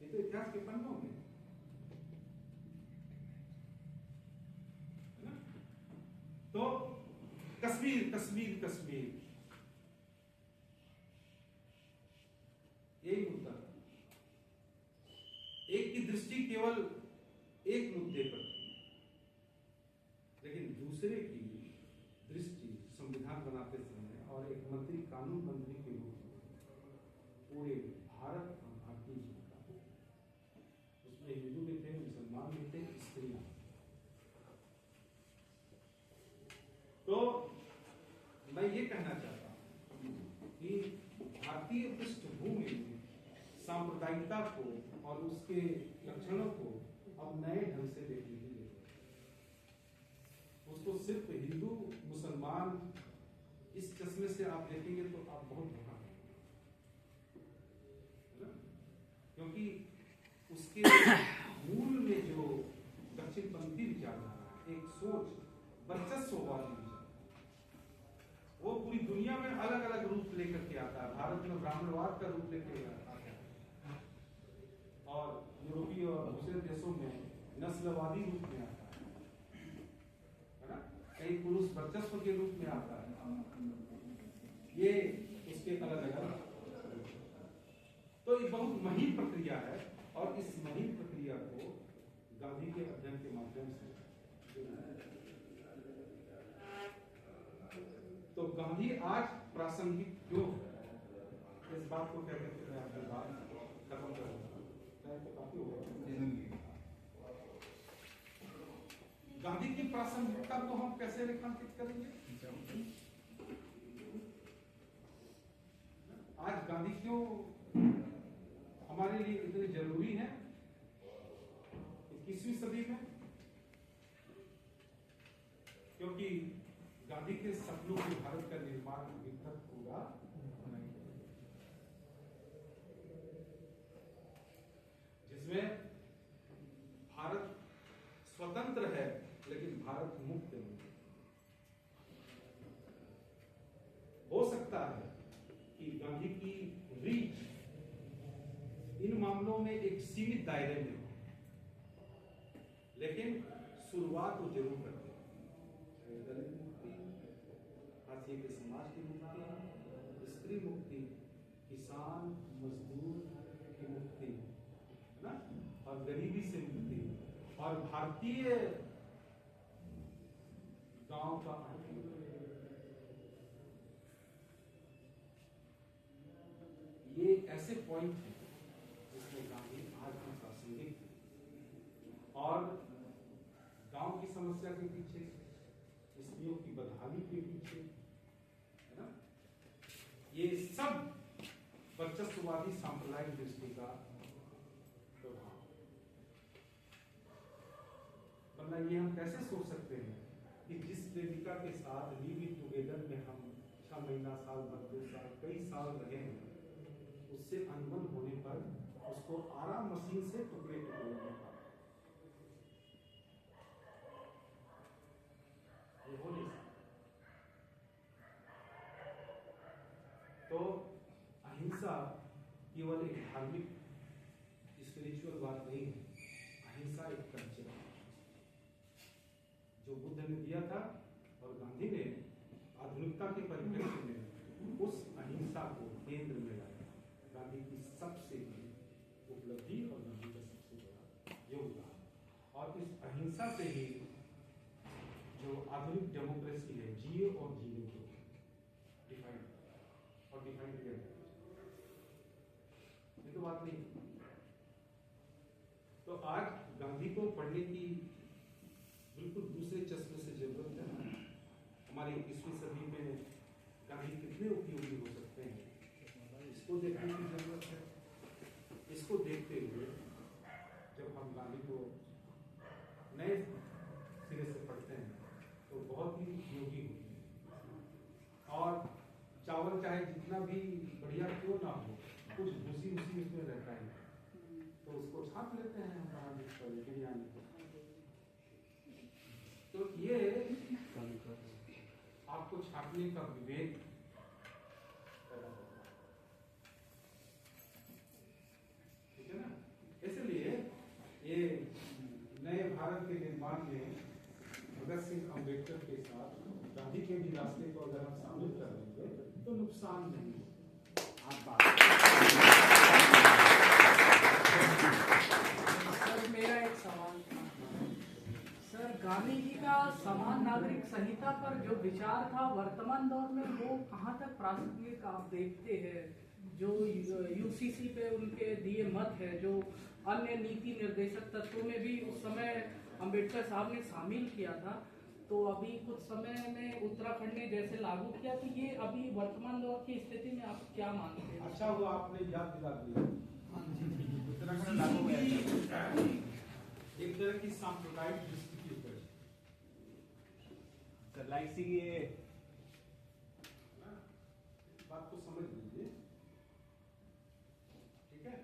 ये तो इतिहास के पन्नों में, है ना। तो कश्मीर कश्मीर कश्मीर एक मुद्दा, एक की दृष्टि केवल एक मुद्दे पर थी, लेकिन दूसरे की दृष्टि संविधान बनाते समय और एक मंत्री, कानून मंत्री के रूप में पूरे भारत और भारतीय जनता, उसमें हिंदू भी थे, मुसलमान भी थे, स्त्रियां। तो मैं ये कहना चाहता हूं कि भारतीय पृष्ठभूमि में सांप्रदायिकता को और उसके लक्षणों को अब नए ढंग से देखने की जरूरत है। उसको सिर्फ हिंदू मुसलमान इस चश्मे से आप देखेंगे तो आप बहुत धोखा खाएंगे, है ना? क्योंकि उसके मूल में जो दक्षिणपंथी विचारधारा है, एक सोच वर्चस्ववादी विचार, वो पूरी दुनिया में अलग अलग रूप लेकर के आता है। भारत में ब्राह्मणवाद का रूप लेकर आता है और यूरोपीय और दूसरे देशों में नस्लवादी रूप में आता है ना? कई पुरुष वर्चस्व के रूप में आता है। ये उसके अलग अलग, तो ये बहुत महीन प्रक्रिया है और इस महीन प्रक्रिया को गांधी के अध्ययन के माध्यम से, तो गांधी आज प्रासंगिक क्यों है, इस बात को कहते थे। मैं अपनी बात खत्म करूंगा, तो काफी होगा। गांधी की प्रासंगिकता को हम कैसे रेखांकित करेंगे? आज गांधी क्यों हमारे लिए इतने जरूरी है 21वीं सदी में? क्योंकि गांधी के सपनों के भारत का निर्माण अभी तक पूरा नहीं हुआ, जिसमें भारत स्वतंत्र है लेकिन भारत मुक्त नहीं। हो सकता है कि गांधी की रीच इन मामलों में एक सीमित दायरे में हो, लेकिन शुरुआत वो जरूर करते हैं। दलित मुक्ति, हाशिए के समाज की मुक्ति, स्त्री मुक्ति, किसान मजदूर की मुक्ति, है ना, और गरीबी से मुक्ति, और भारतीय गांव का ये ऐसे पॉइंट हैं जिसमें गांधी आज भी प्रासंगिक है। और गांव की समस्या के पीछे, स्त्रियों की बदहाली के पीछे, है ना, ये सब वर्चस्ववादी सांप्रदायिक दृष्टि का प्रभाव। वरना ये हम कैसे सोच सकते हैं कि जिस प्रेमिका के साथ लिव टुगेदर में हम 6 महीना, साल भर, 2 साल, कई साल रहे हैं, उससे अनबन होने पर उसको आराम मशीन से टुकड़े टुकड़े में काट, ये हो नहीं सकता। तो अहिंसा केवल एक धार्मिक स्पिरिचुअल बात नहीं है, अहिंसा एक कल्चर है जो बुद्ध ने दिया था और गांधी ने आधुनिकता के परिप्रेक्ष्य में उस अहिंसा को केंद्र में लाया। गांधी की सबसे बड़ी उपलब्धि और गांधी का सबसे बड़ा योगदान, और इस अहिंसा से ही जो आधुनिक डेमोक्रेसी है, जिए और जीने को डिफाइन किया गया। ये तो बात नहीं। तो आज गांधी को पढ़ने की बिल्कुल दूसरे चश्मे से जरूरत है। हमारी 21वीं सदी में गांधी कितने उपयोगी हो सकते हैं, इसको देखने की जरूरत है। इसको देखते हुए जब हम गांधी को नए सिरे से पढ़ते हैं तो बहुत ही उपयोगी होती है। और चावल चाहे जितना भी बढ़िया क्यों ना हो, कुछ भूसी उसमें रहता है, तो उसको छाप लेते हैं हम बिरयानी को। तो ये आपको छापने का विवेक पैदा होता है, ठीक है ना। इसलिए ये नए भारत के निर्माण में भगत सिंह अम्बेडकर के साथ गांधी के भी रास्ते को अगर हम शामिल कर लेंगे तो नुकसान नहीं है। सर मेरा एक सवाल था। सर गांधी जी का समान नागरिक संहिता पर जो विचार था वर्तमान दौर में वो कहाँ तक प्रासंगिक आप देखते हैं? जो यूसीसी पे उनके दिए मत है, जो अन्य नीति निर्देशक तत्वों में भी उस समय अंबेडकर साहब ने शामिल किया था, तो अभी कुछ समय में उत्तराखंड ने जैसे लागू किया, तो ये अभी वर्तमान दौर की स्थिति में आप क्या मानते हैं? अच्छा हुआ आपने याद दिला दिया। उत्तराखंड लागू हुआ है। एक तरह की सांप्रदायिक दृष्टि की उपज सर लाइक सी ये ना, इस बात को समझ लीजिए, ठीक है।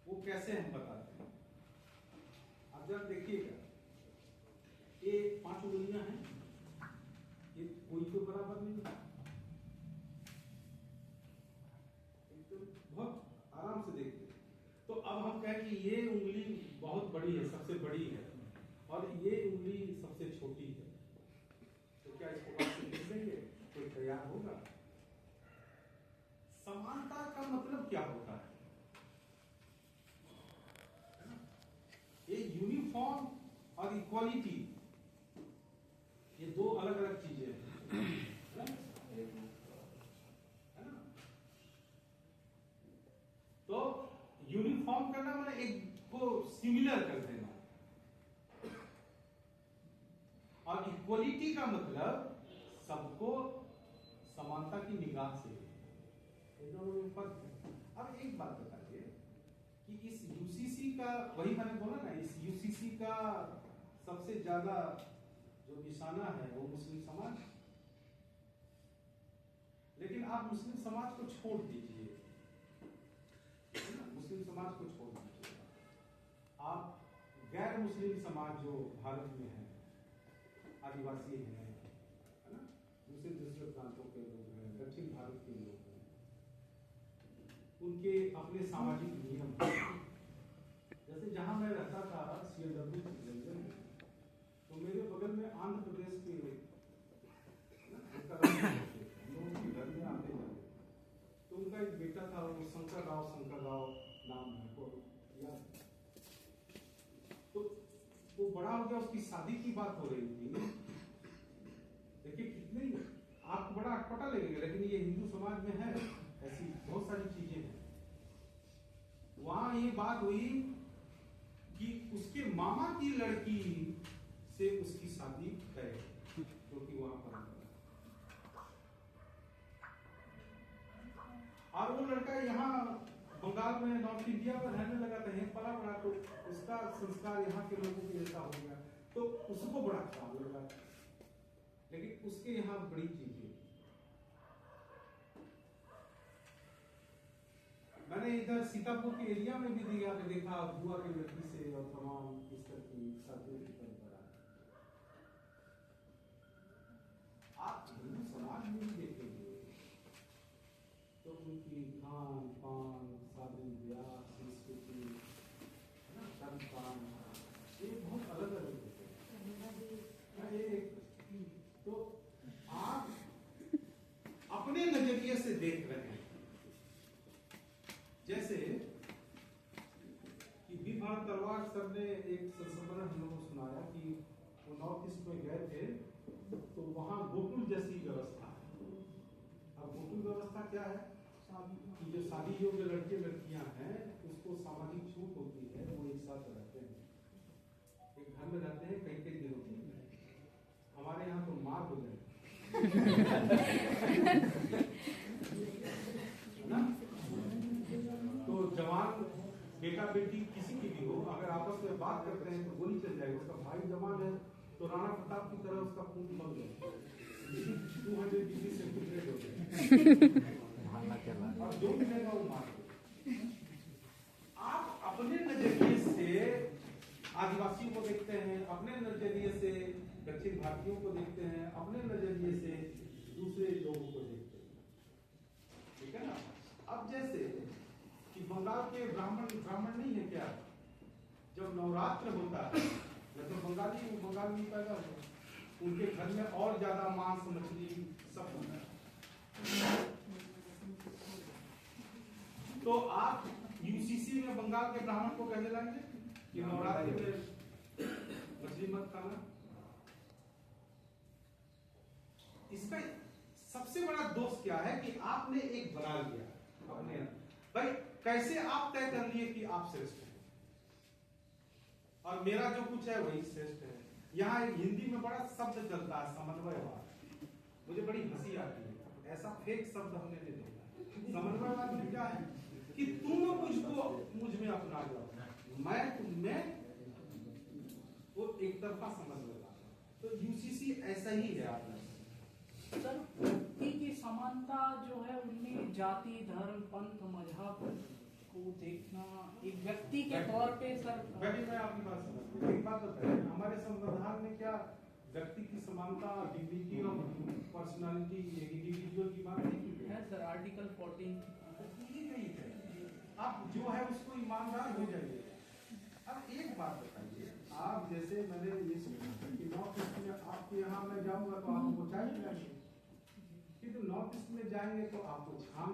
वो कैसे हम बताते हैं, आप जरा देखिएगा, ये 5 उंगलियां हैं, ये कोई तो बराबर नहीं है, एकदम बहुत आराम से देखते हैं। तो अब हम कहें कि ये उंगली बहुत बड़ी है, सबसे बड़ी है, और ये उंगली सबसे छोटी है, तो क्या इसको बात से लिख देंगे, कोई तैयार होगा? समानता का मतलब क्या होता है ना? ये यूनिफॉर्म और इक्वालिटी, ये दो अलग अलग चीजें हैं, है ना? तो यूनिफॉर्म करना मतलब एक को सिमिलर कर देना, और इक्वलिटी का मतलब सबको समानता की निगाह से, दोनों में फर्क है। अब एक बात बताइए कि इस यूसीसी का, वही मैंने बोला ना, इस यूसीसी का सबसे ज्यादा जो निशाना है वो मुस्लिम समाज, लेकिन आप मुस्लिम समाज को छोड़ दीजिए, मुस्लिम समाज को छोड़ दीजिए, आप गैर मुस्लिम समाज जो भारत में है, आदिवासी हैं, है ना, दूसरे प्रांतों के लोग हैं, दक्षिण भारत के लोग हैं, उनके अपने सामाजिक नियम, जैसे जहां मैं रहता था CLW जंगल में, तो मेरे बगल में आंध्र प्रदेश के उनके घर में आते जाते, तो उनका एक बेटा था, वो शंकर राव नाम है, को याद, तो वो बड़ा हो गया, उसकी शादी की बात हो रही थी। देखिए कितने, आपको बड़ा अटपटा लगेगा, लेकिन ये हिंदू समाज में है, ऐसी बहुत सारी चीजें हैं। वहां ये बात हुई कि उसके मामा की लड़की से उसकी शादी तय, क्योंकि वहां परंपरा, और वो लड़का यहाँ बंगाल में नॉर्थ इंडिया में रहने लगा था, यहीं पला बड़ा, तो उसका संस्कार यहाँ के लोगों के जैसा हो गया, तो उसको बड़ा खराब लगा, लेकिन उसके यहाँ बड़ी चीजें। मैंने इधर सीतापुर के एरिया में भी देखा बुआ की लड़की से और तमाम इस तरह की शादियों की परंपरा। आप हिंदू समाज में भी देखेंगे तो उनकी खान पान, शादी ब्याह, संस्कृति, कर्म कांड, ये बहुत अलग अलग होते हैं। तो आप अपने नजरिए से देख रहे हैं, जैसे कि बी भारत तलवार सर ने एक संस्मरण हम लोगों को सुनाया कि वो नॉर्थ ईस्ट में गए थे, तो वहां गोकुल जैसी व्यवस्था है। अब गोकुल व्यवस्था क्या है कि जो शादी योग्य लड़के लड़कियां हैं, उसको सामाजिक छूट होती है, वो एक साथ रहते हैं, एक घर में रहते हैं कई कई दिनों तक। हमारे यहाँ तो मार हो जाए ना, तो जवान बेटा बेटी किसी की भी हो, अगर आपस में बात करते हैं तो गोली चल जाएगी। उसका भाई जवान है तो राणा प्रताप की तरह उसका खून बन गया, 200 डिग्री सेंटीग्रेड हो गया, और जो मिलेगा वो मार। आप अपने नजरिए से आदिवासियों को देखते हैं, अपने नजरिए से दक्षिण भारतीयों को देखते हैं, अपने नजरिए से दूसरे लोगों को देखते हैं, ठीक है ना। अब जैसे कि बंगाल के ब्राह्मण नहीं है क्या, जब नवरात्र होता है, जब तो बंगाल में पैदा हुए, उनके घर में और ज्यादा मांस मछली सब होता है। तो आप यूसीसी में बंगाल के ब्राह्मण को कहने लगे कि नवरात्रि में मछली मत खाना। इसका सबसे बड़ा दोष क्या है कि आपने एक बना लिया अपने, भाई कैसे आप तय कर लिए कि आप श्रेष्ठ हैं और मेरा जो कुछ है वही श्रेष्ठ है। यहाँ एक हिंदी में बड़ा शब्द चलता है समन्वयवाद, मुझे बड़ी हंसी आती है, ऐसा फेक शब्द हमने नहीं देखा। समन्वयवाद में क्या है कि तुम सही है आपने। सर व्यक्ति की समानता जो है उनमें जाति, धर्म, पंथ, मजहब को देखना एक व्यक्ति के तौर पे सर। मैं आपकी बात समझ गया। एक बात बताइए, हमारे संविधान में क्या व्यक्ति की समानता, डिग्निटी ऑफ पर्सनालिटी, इंडिविजुअल की बात नहीं की है सर, आर्टिकल 14 की गई है। आप जो है उसको ईमानदार हो जाइए। अब एक बात बताइए, आप जैसे मैंने ये सुना कि नॉर्थ ईस्ट में आपके यहाँ मैं जाऊँगा तो आपको चाय पिलाएंगे, किंतु नॉर्थ ईस्ट में जाएंगे तो आपको छाम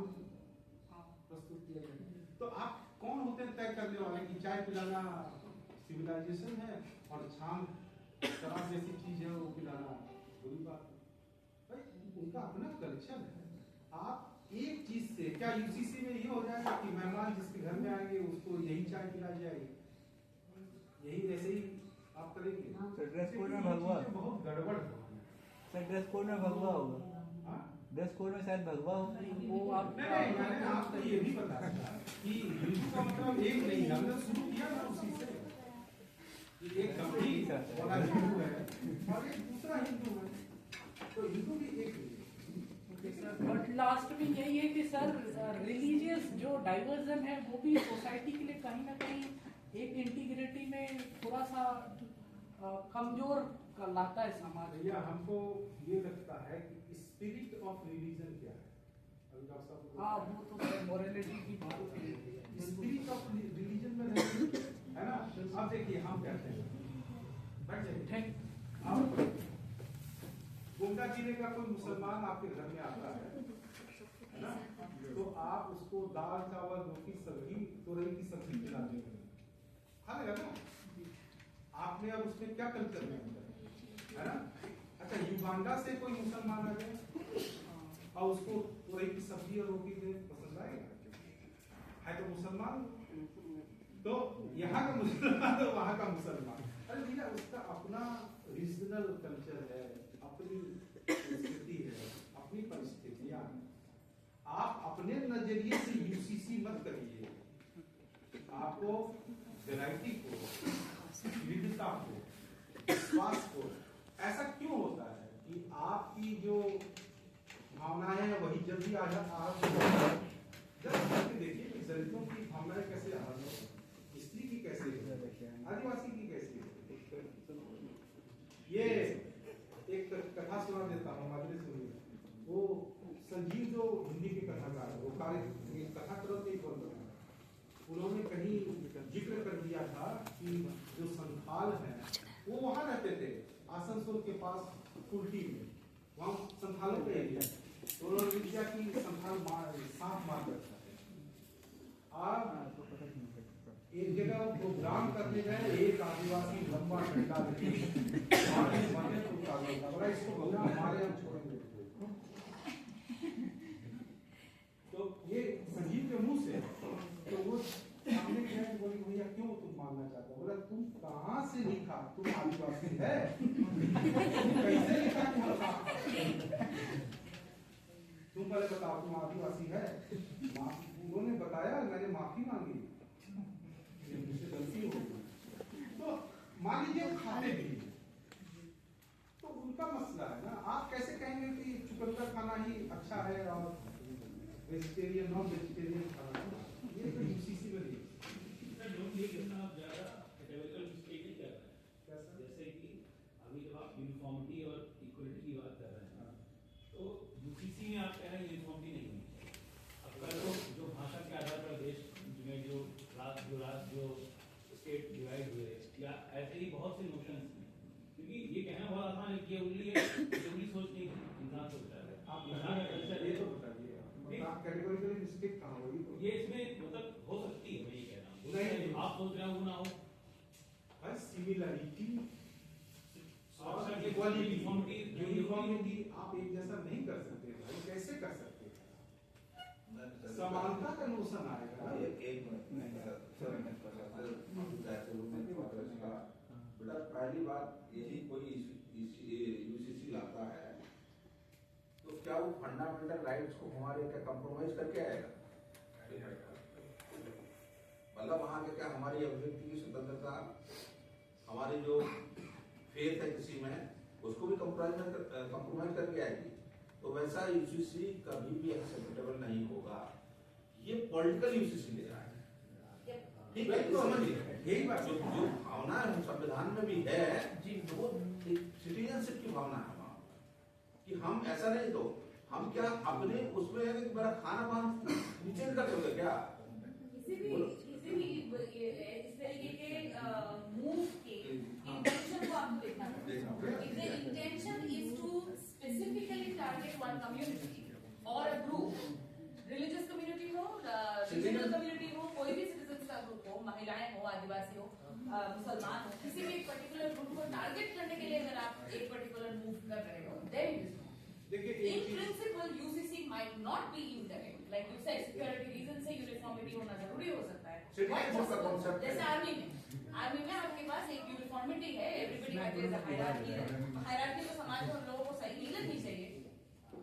प्रस्तुत किया जाएगा। तो आप कौन होते हैं तय करने वाले कि चाय पिलाना सिविलाइजेशन है और छाम शराब जैसी चीज है वो पिलाना बुरी बात है? भाई उनका अपना कल्चर है। आप एक चीज से क्या यूसीसी में ये हो जाएगा कि मेहमान जिसके घर में आएंगे उसको यही चाय पिलाई जाएगी, यही वैसे ही आप करेंगे? ड्रेस कोड में भगवा बहुत गड़बड़ है सर, ड्रेस कोड में भगवा होगा, ड्रेस कोड में शायद भगवा होगा। वो आप नहीं, मैंने आपको ये भी बताया था कि हिंदू का मतलब एक नहीं, हमने शुरू किया ना उसी से। एक गंभीर वाला हिंदू है और एक दूसरा हिंदू है, तो हिंदू भी एक नहीं है। बट लास्ट में यही है कि सर रिलीजियस जो डाइवर्जन है वो भी सोसाइटी के लिए कहीं ना कहीं एक इंटीग्रिटी में थोड़ा सा कमजोर लाता है समाज। भैया हमको ये लगता है कि स्पिरिट ऑफ रिलीजन क्या है? अभी डॉक्टर साहब हाँ वो तो सर मोरालिटी की बात है, स्पिरिट ऑफ रिलीजन में रहते है ना। अब देखिए हम कहते हैं बैठ जाइए, अब गोंडा जिले का कोई मुसलमान आपके घर में आता है ना, तो आप उसको दाल चावल रोटी सब्जी तोरई की सब्जी खिला देंगे, खा लेगा ना। आपने अब उसमें क्या कल्चर में है ना। अच्छा युगांडा से कोई मुसलमान आ गया और उसको तोरई की सब्जी और रोटी दे, पसंद आएगा? है तो मुसलमान, तो यहाँ का मुसलमान तो वहाँ का मुसलमान। अरे भैया उसका अपना रीजनल कल्चर है, अपनी संस्कृति है, अपनी परिस्थितियाँ। आप अपने नजरिए से यूसीसी मत करिए। आपको वैरायटी को, विविधता को, विश्वास को, ऐसा क्यों होता है कि आपकी जो भावनाएं हैं वही जल्दी आ जाता। जब देखिए कि दलितों की भावनाएं कैसे आ रही है, स्त्री की कैसे है, आदिवासी की कैसे है। ये एक कथा सुना देता हूँ, माजरे सुनिए। वो संजीव जो हिंदी के कथाकार है, वो कथा क्रम एक बोल रहा है, उन्होंने कहीं जिक्र कर दिया था कि जो संथाल है वो वहां रहते थे आसनसोल के पास कुल्टी में, वहां संथालों का एरिया। तो उन्होंने किया कि संथाल सांप मार करता है। आप एक जगह प्रोग्राम करने गए, एक आदिवासी लंबा डंडा बड़ा इसको बोला हमारे हम छोड़ेंगे। तो ये संजीव के मुंह से, तो वो सामने क्या है, बोली भैया क्यों तुम मानना चाहते हो? बोला तुम कहाँ से लिखा तुम आदिवासी है? कैसे लिखा तुम पहले बताओ तुम आदिवासी है? उन्होंने बताया, मैंने माफी मांगी, मुझसे गलती हो गई। तो मान लीजिए वो खाते भी, तो उनका मसला है ना। आप कैसे कहेंगे कि चुकंदर खाना ही अच्छा है और वेजिटेरियन नॉन वेजिटेरियन खाना? ये तो यूसीसी में नहीं। आप ज्यादा कैटेगोरिकल मिस्टेक नहीं कर रहे हैं। जैसे कि अभी जब आप यूनिफॉर्मिटी और इक्वलिटी की बात कर रहे हैं, तो यूसीसी में आप कह रहे हैं यूनिफॉर्मिटी नहीं होनी। अब कल जो भाषा के आधार पर देश में जो स्टेट डिवाइड हुए, या ऐसे ही बहुत से नोशंस हैं, क्योंकि ये कहना बहुत आसान है कि ये उंगली सोच नहीं इंसान सोचता है। आप इंसान का कल्चर ये तो बताइए आप कैटेगोरिकल मिस्टेक कहाँ हुई? ये इसमें मतलब हो सकती है, मैं ये कह रहा हूँ। नहीं, आप सोच रहे हो वो ना हो, सिमिलरिटी और यूनिफॉर्मिटी यूनिफॉर्मिटी आप एक जैसा नहीं कर सकते भाई, कैसे कर सकते हैं? समानता का नोशन आएगा। एक बेटा पहली बात यही कोई यूसीसी लाता है तो क्या वो फंडामेंटल राइट्स को हमारे क्या कंप्रोमाइज करके आएगा? मतलब वहां के क्या हमारी अभिव्यक्ति की स्वतंत्रता, हमारी जो फेथ है किसी में, उसको भी कंप्रोमाइज करके आएगी। तो वैसा यूसीसी कभी भी एक्सेप्टेबल नहीं होगा। ये पॉलिटिकल यूसीसी ले रहा है, ठीक है, तो समझिए यही बात जो भावना है संविधान में भी है तो वो सिटीजनशिप की भावना है वहाँ कि हम ऐसा नहीं, तो हम क्या अपने उसमें है कि मेरा खाना पाना चेंज कर दोगे क्या? किसी भी इस तरीके के मूव के इंटेंशन को आपको देखना पड़ेगा। If the intention is to specifically target one community or a group, religious community हो, regional community हो, कोई भी citizens का ग्रुप हो, महिलाएं हो, आदिवासी हो, मुसलमान हो, किसी भी एक पर्टिकुलर ग्रुप को टारगेट करने के लिए अगर आप एक पर्टिकुलर मूव कर रहे हो, then it is wrong. In principle, UCC might not be incorrect. Like you said, security reasons से यूनिफॉर्मिटी होना जरूरी हो सकता है। जैसे आर्मी में आपके पास एक यूनिफॉर्मिटी है, एवरीबडी मैचेस अ हायरार्की है। हायरार्की तो समाज में हम लोगों को सही नहीं लगनी चाहिए।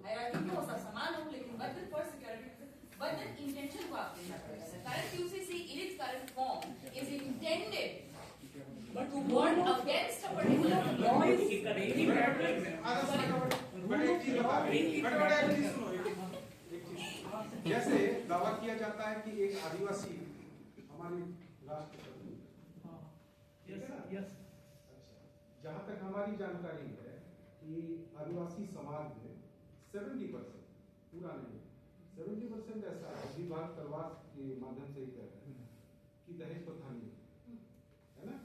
हायरार्की में वो सब समान हो, लेकिन but for security, but the intention को आप देखना पड़ेगा। Current UCC in its current form is intended to warn against a particular law. जैसे दावा किया जाता है कि एक आदिवासी हमारी राष्ट्रपति, जहाँ तक हमारी जानकारी है कि आदिवासी समाज में 70%, पूरा नहीं 70% ऐसा है, विभाग तलवार के माध्यम से ही कह रहे हैं कि दहेज प्रथा नहीं है ना।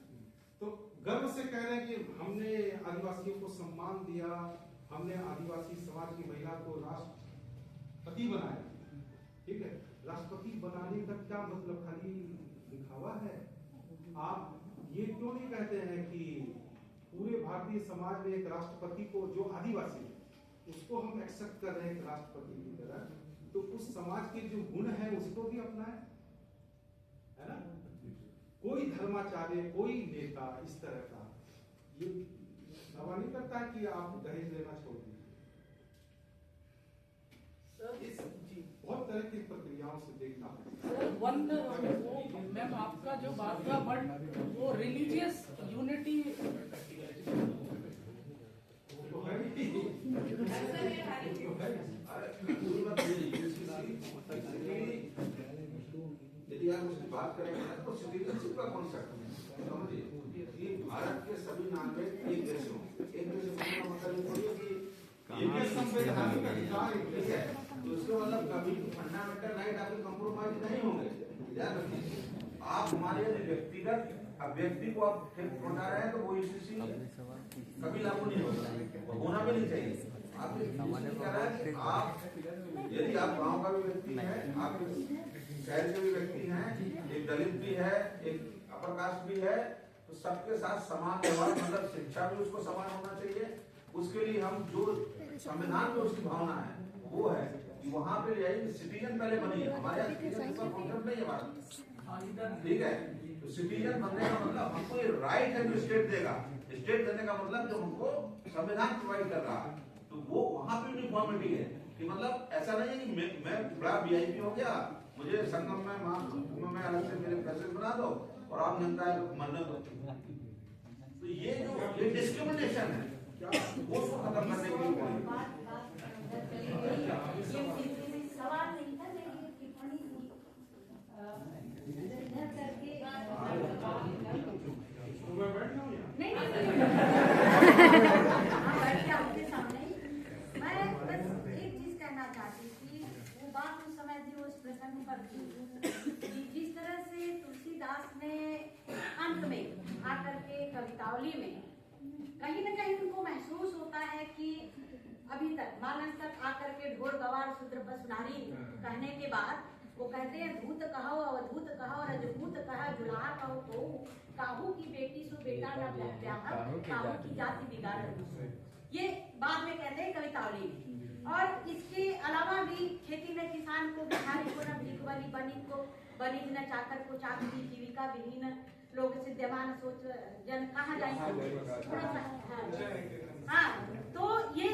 तो गर्व से कह रहे हैं कि हमने आदिवासियों को सम्मान दिया, हमने आदिवासी समाज की महिला को राष्ट्रपति बनाया। ठीक है, राष्ट्रपति बनाने का क्या मतलब? खाली दिखावा है? आप ये क्यों नहीं कहते हैं कि पूरे भारतीय समाज में एक राष्ट्रपति को, जो आदिवासी है उसको हम एक्सेप्ट कर रहे हैं एक राष्ट्रपति की तरह, तो उस समाज के जो गुण है उसको भी अपनाएं, है ना। कोई धर्माचार्य, कोई नेता इस तरह का ये दावा नहीं करता है कि आप दहेज लेना छोड़ दीजिए। बहुत तरह की प्रक्रियाओं से देखना मैम आपका जो बात का, बट वो रिलीजियस यूनिटी यदि आप उसकी बात करेंगे ना तो सिटीजनशिप का कॉन्सेप्ट समझिए कि भारत के सभी नागरिक एक देश हों। एक देश का मतलब ये कि ये संवैधानिक अधिकार है, तो इसका मतलब कभी फंडामेंटल राइट आपके कंप्रोमाइज नहीं होंगे। याद रखिए, आप हमारे व्यक्तिगत व्यक्ति को आप ठेक पहुंचा रहे हैं तो वो यूसीसी कभी लागू नहीं होगा, होना भी नहीं चाहिए। आप कह रहा है कि आप यदि आप गांव का भी व्यक्ति है, आप शहर के भी व्यक्ति हैं, एक दलित भी है, एक अपर कास्ट भी है, तो सबके साथ समान व्यवहार, मतलब शिक्षा भी उसको समान होना चाहिए। उसके लिए हम जो संविधान में उसकी भावना है वो है कि वहाँ पे जाइए, सिटीजन पहले बनिए। हमारे यहाँ सिटीजन का कॉन्सेप्ट नहीं है भारत, ठीक है। तो सिटीजन बनने का मतलब हमको ये राइट है जो स्टेट देगा, स्टेट देने का मतलब जो हमको संविधान प्रोवाइड कर रहा है, तो वो वहाँ पे यूनिफॉर्मिटी है कि मतलब ऐसा नहीं है कि मैं बड़ा VIP हो गया, मुझे संगम में अलग से मेरे पैसे बना दो और आप जनता मरने दो। तो ये डिस्क्रिमिनेशन है, वो खत्म करने के लिए सवाल नहीं था, लेकिन टिप्पणी इधर करके नहीं आपके सामने मैं बस एक चीज कहना चाहती थी। वो बात उस समय थी, उस प्रसंग पर थी, जिस तरह से तुलसीदास ने अंत में आकर के कवितावली में कहीं न कहीं उनको महसूस होता है कि अभी तक मानस तक आकर के ढोल गवार शूद्र बस नारी कहने के बाद वो कहते हैं धूत कहो अवधूत कहो रजपूत कहा जुलाहा कहो तो काहू की बेटी सो बेटा न ब्याह काहू की जाति बिगाड़। ये बाद में कहते हैं कवितावली में। और इसके अलावा भी खेती में किसान को भिखारी को न भीख बनी, बनिक को बनिज न चाकर को चाकरी, जीविका विहीन लोग सिद्धमान सोच जन कहाँ जाएंगे। थोड़ा सा हाँ, तो ये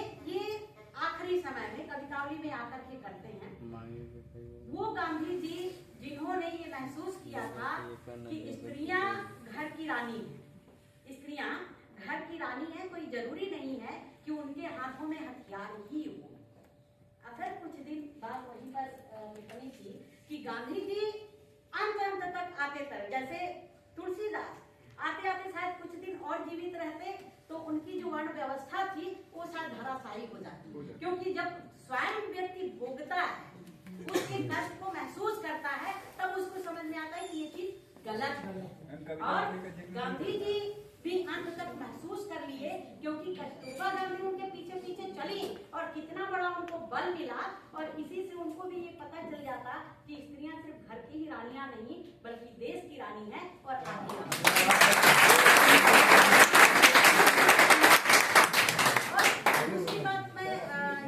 आखिरी समय में कवितावली में आकर के करते हैं। वो गांधी जी जिन्होंने ये महसूस किया था कि स्त्रियां घर की रानी हैं, स्त्रियां घर की रानी है, कोई जरूरी नहीं है कि उनके हाथों में हथियार ही हो। अगर कुछ दिन बाद वहीं पर टिप्पणी की कि गांधी जी अंत तक आते तक, जैसे तुलसीदास आते आते शायद कुछ दिन और जीवित रहते तो उनकी जो वर्ण व्यवस्था थी वो शायद धराशायी हो जाती, क्योंकि जब स्वयं व्यक्ति भोगता है, उसके कष्ट को महसूस करता है, तब उसको समझ में आता है कि ये चीज गलत है। और गांधी जी भी अंत तक महसूस कर लिए, क्योंकि कस्तूरबा गांधी उनके पीछे पीछे चली और कितना बड़ा उनको बल मिला, और इसी से उनको भी ये पता चल जाता कि स्त्रियां सिर्फ घर की ही रानियां नहीं बल्कि देश की रानी है और आगे दूसरी बात मैं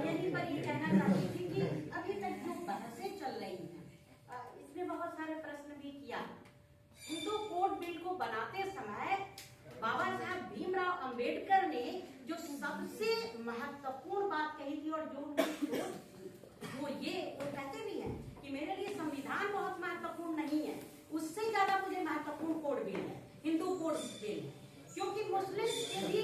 यहीं पर ये कहना चाहती थी कि अभी तक जो बहसें चल रही हैं, इसमें बहुत सारे प्रश्न भी किया। हिंदू कोड बिल को बनाते समय बाबा साहब भीमराव अंबेडकर ने जो सबसे महत्वपूर्ण बात कही थी और जो उनकी सोच वो कहते भी हैं कि मेरे लिए संविधान बहुत महत्वपूर्ण नहीं है, उससे ज्यादा मुझे महत्वपूर्ण कोड बिल है, हिंदू कोड बिल, क्योंकि मुस्लिम के भी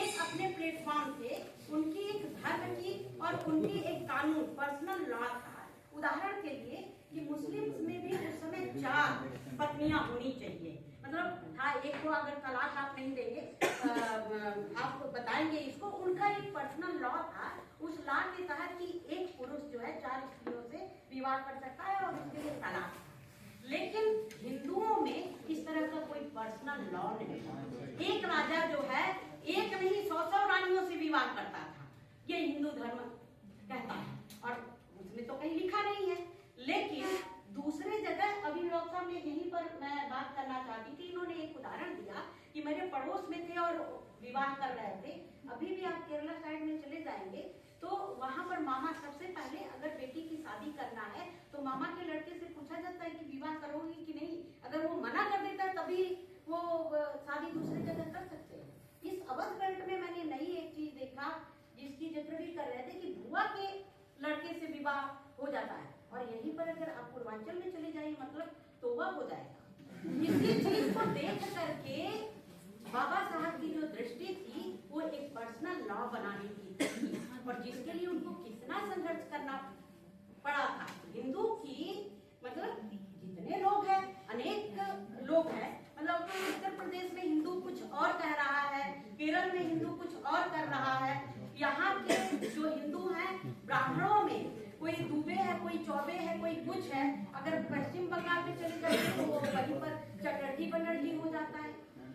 एक अपने प्लेटफॉर्म थे, उनकी एक धर्म की और उनकी एक कानून पर्सनल लॉ था। उदाहरण के लिए कि मुस्लिम्स में भी उस समय 4 पत्नियां होनी चाहिए, मतलब था, एक को अगर तलाक आप नहीं देंगे, आप बताएंगे इसको, उनका एक पर्सनल लॉ था, उस लॉ के तहत कि एक पुरुष जो है 4 स्त्रियों से विवाह कर सकता है और उसके लिए तलाक। लेकिन हिंदुओं में इस तरह का कोई पर्सनल लॉ नहीं था। एक राजा जो है एक नहीं 100 रानियों से विवाह करता था, ये हिंदू धर्म कहता है, और उसमें तो कहीं लिखा नहीं है। लेकिन दूसरे जगह अभी डॉक्टर साहब ने यहीं पर मैं बात करना चाहती थी, इन्होंने एक उदाहरण दिया कि मेरे पड़ोस में थे और विवाह कर रहे थे। अभी भी आप केरला साइड में चले जाएंगे तो वहां पर मामा सबसे पहले अगर बेटी की शादी करना है तो मामा के लड़के से पूछा जाता है कि विवाह करोगी कि नहीं, अगर वो मना कर देता है तभी वो शादी दूसरी जगह कर सकते हैं। इस अवध बेल्ट में मैंने नई एक चीज देखा जिसकी जिक्र भी कर रहे थे कि बुआ के लड़के से विवाह हो जाता है, और यहीं पर अगर आप पूर्वांचल में चले जाइए मतलब तोबा हो जाएगा। इसी चीज को देख करके बाबा साहब की जो दृष्टि थी वो एक पर्सनल लॉ बनाने की थी, और जिसके लिए उनको कितना संघर्ष करना पड़ा था। हिंदू की मतलब जितने लोग हैं, अनेक लोग हैं, मतलब उत्तर प्रदेश में हिंदू कुछ और कह रहा है, केरल में हिंदू कुछ और कर रहा है, यहाँ के जो हिंदू हैं ब्राह्मणों में कोई दुबे है, कोई चौबे है, कोई कुछ है। अगर पश्चिम बंगाल में चले जाए तो वो वहीं पर चटर्जी बनर्जी हो जाता है।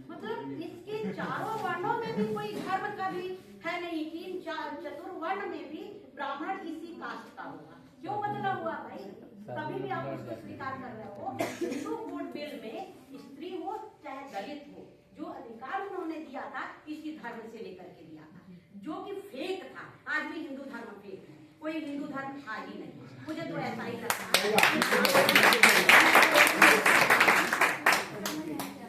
मतलब इसके चारों वर्णों में भी कोई धर्म का भी है नहीं कि इन चतुर्वर्ण में भी ब्राह्मण इसी कास्ट का होगा। क्यों बदला हुआ भाई? कभी भी आप उसको स्वीकार कर रहे हो। हिंदू कोड बिल में स्त्री हो चाहे दलित हो, जो अधिकार उन्होंने दिया था इसी धर्म से लेकर के दिया था, जो कि फेक था। आज भी हिंदू धर्म फेक है, कोई हिंदू धर्म था ही नहीं, मुझे तो ऐसा ही लगता है।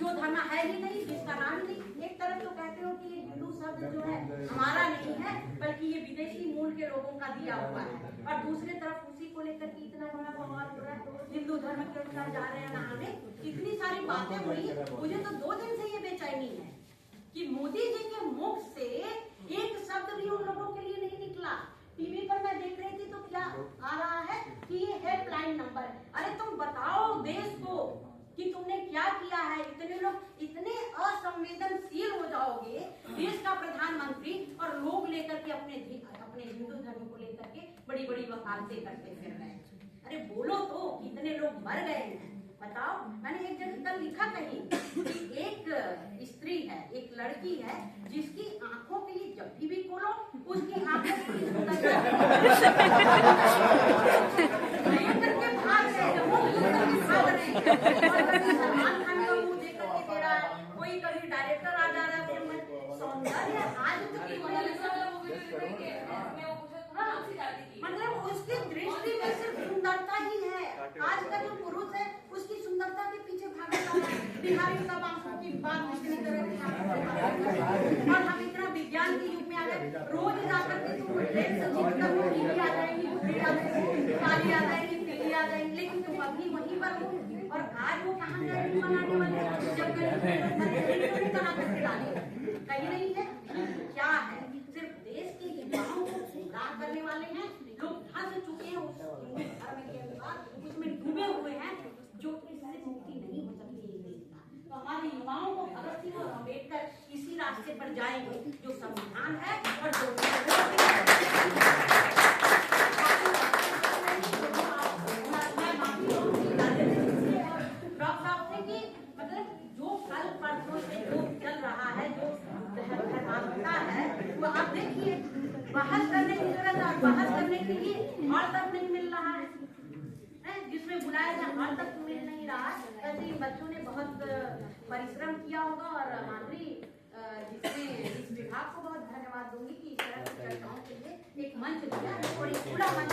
जो धर्म है ही नहीं, जिसका नाम नहीं। एक तरफ तो कहते हो कि ये हिंदू शब्द जो है हमारा नहीं है बल्कि ये विदेशी मूल के लोगों का दिया हुआ है, और दूसरे तरफ उसी को लेकर के इतना बड़ा बवाल हो रहा है, हिंदू धर्म के अनुसार जा रहे हैं नहाने। इतनी सारी बातें हुई, मुझे तो 2 दिन से ये बेचैनी है कि मोदी जी के मुख से एक शब्द भी उन लोगों के लिए नहीं निकला। टीवी पर मैं देख रही थी तो क्या आ रहा है कि ये हेल्पलाइन नंबर। अरे तुम बताओ देश को कि तुमने क्या किया है। इतने लोग इतने असंवेदनशील हो जाओगे, देश का प्रधानमंत्री, और लोग लेकर के अपने हिंदू धर्म को लेकर के बड़ी बड़ी वकालतें करते फिर रहे हैं। अरे बोलो तो, कितने लोग मर गए हैं बताओ। मैंने एक जगह लिखा कहीं कि एक स्त्री है, एक लड़की है जिसकी आंखों के लिए जब भी खोलो उसकी आंखों की सुंदरता सलमान खान का मुंह देख करके दे रहा है, कोई कभी डायरेक्टर आ जा रहा है। सौंदर्य आज मतलब उसकी दृष्टि में सिर्फ सुंदरता ही है। आज का जो पुरुष है उसकी सुंदरता के पीछे भागने वाला है। बिहारी सब आंखों की बात कितनी तरह और हम इतना विज्ञान के युग में आ गए। रोज जाकर के तुम ट्रेन से आ जाएंगी, काली आ जाएंगी, पीली आ जाएंगी, लेकिन तुम अभी वहीं पर हो। और आज वो कहाँ बनाने वाले जब कहीं नहीं है। और उसमें डूबे हुए हैं जो इससे मुक्ति नहीं हो सकती इस देश का। तो हमारे युवाओं को भगत सिंह और अम्बेडकर इसी रास्ते पर जाएंगे जो संविधान है और जो डॉक्टर साहब से कि मतलब जो कल परसों से जो चल रहा है, जो धर्मात्मकता है, वो आप देखिए बहस करने की जरूरत है। बहस करने के लिए हॉल तक नहीं मिल रहा है, जिसमें बुलाया जाए हॉल तक मिल नहीं रहा है। ऐसे इन बच्चों ने बहुत परिश्रम किया होगा और माधुरी जिसमें इस विभाग को बहुत धन्यवाद दूंगी कि इस तरह की चर्चाओं के लिए एक मंच दिया और एक खुला मंच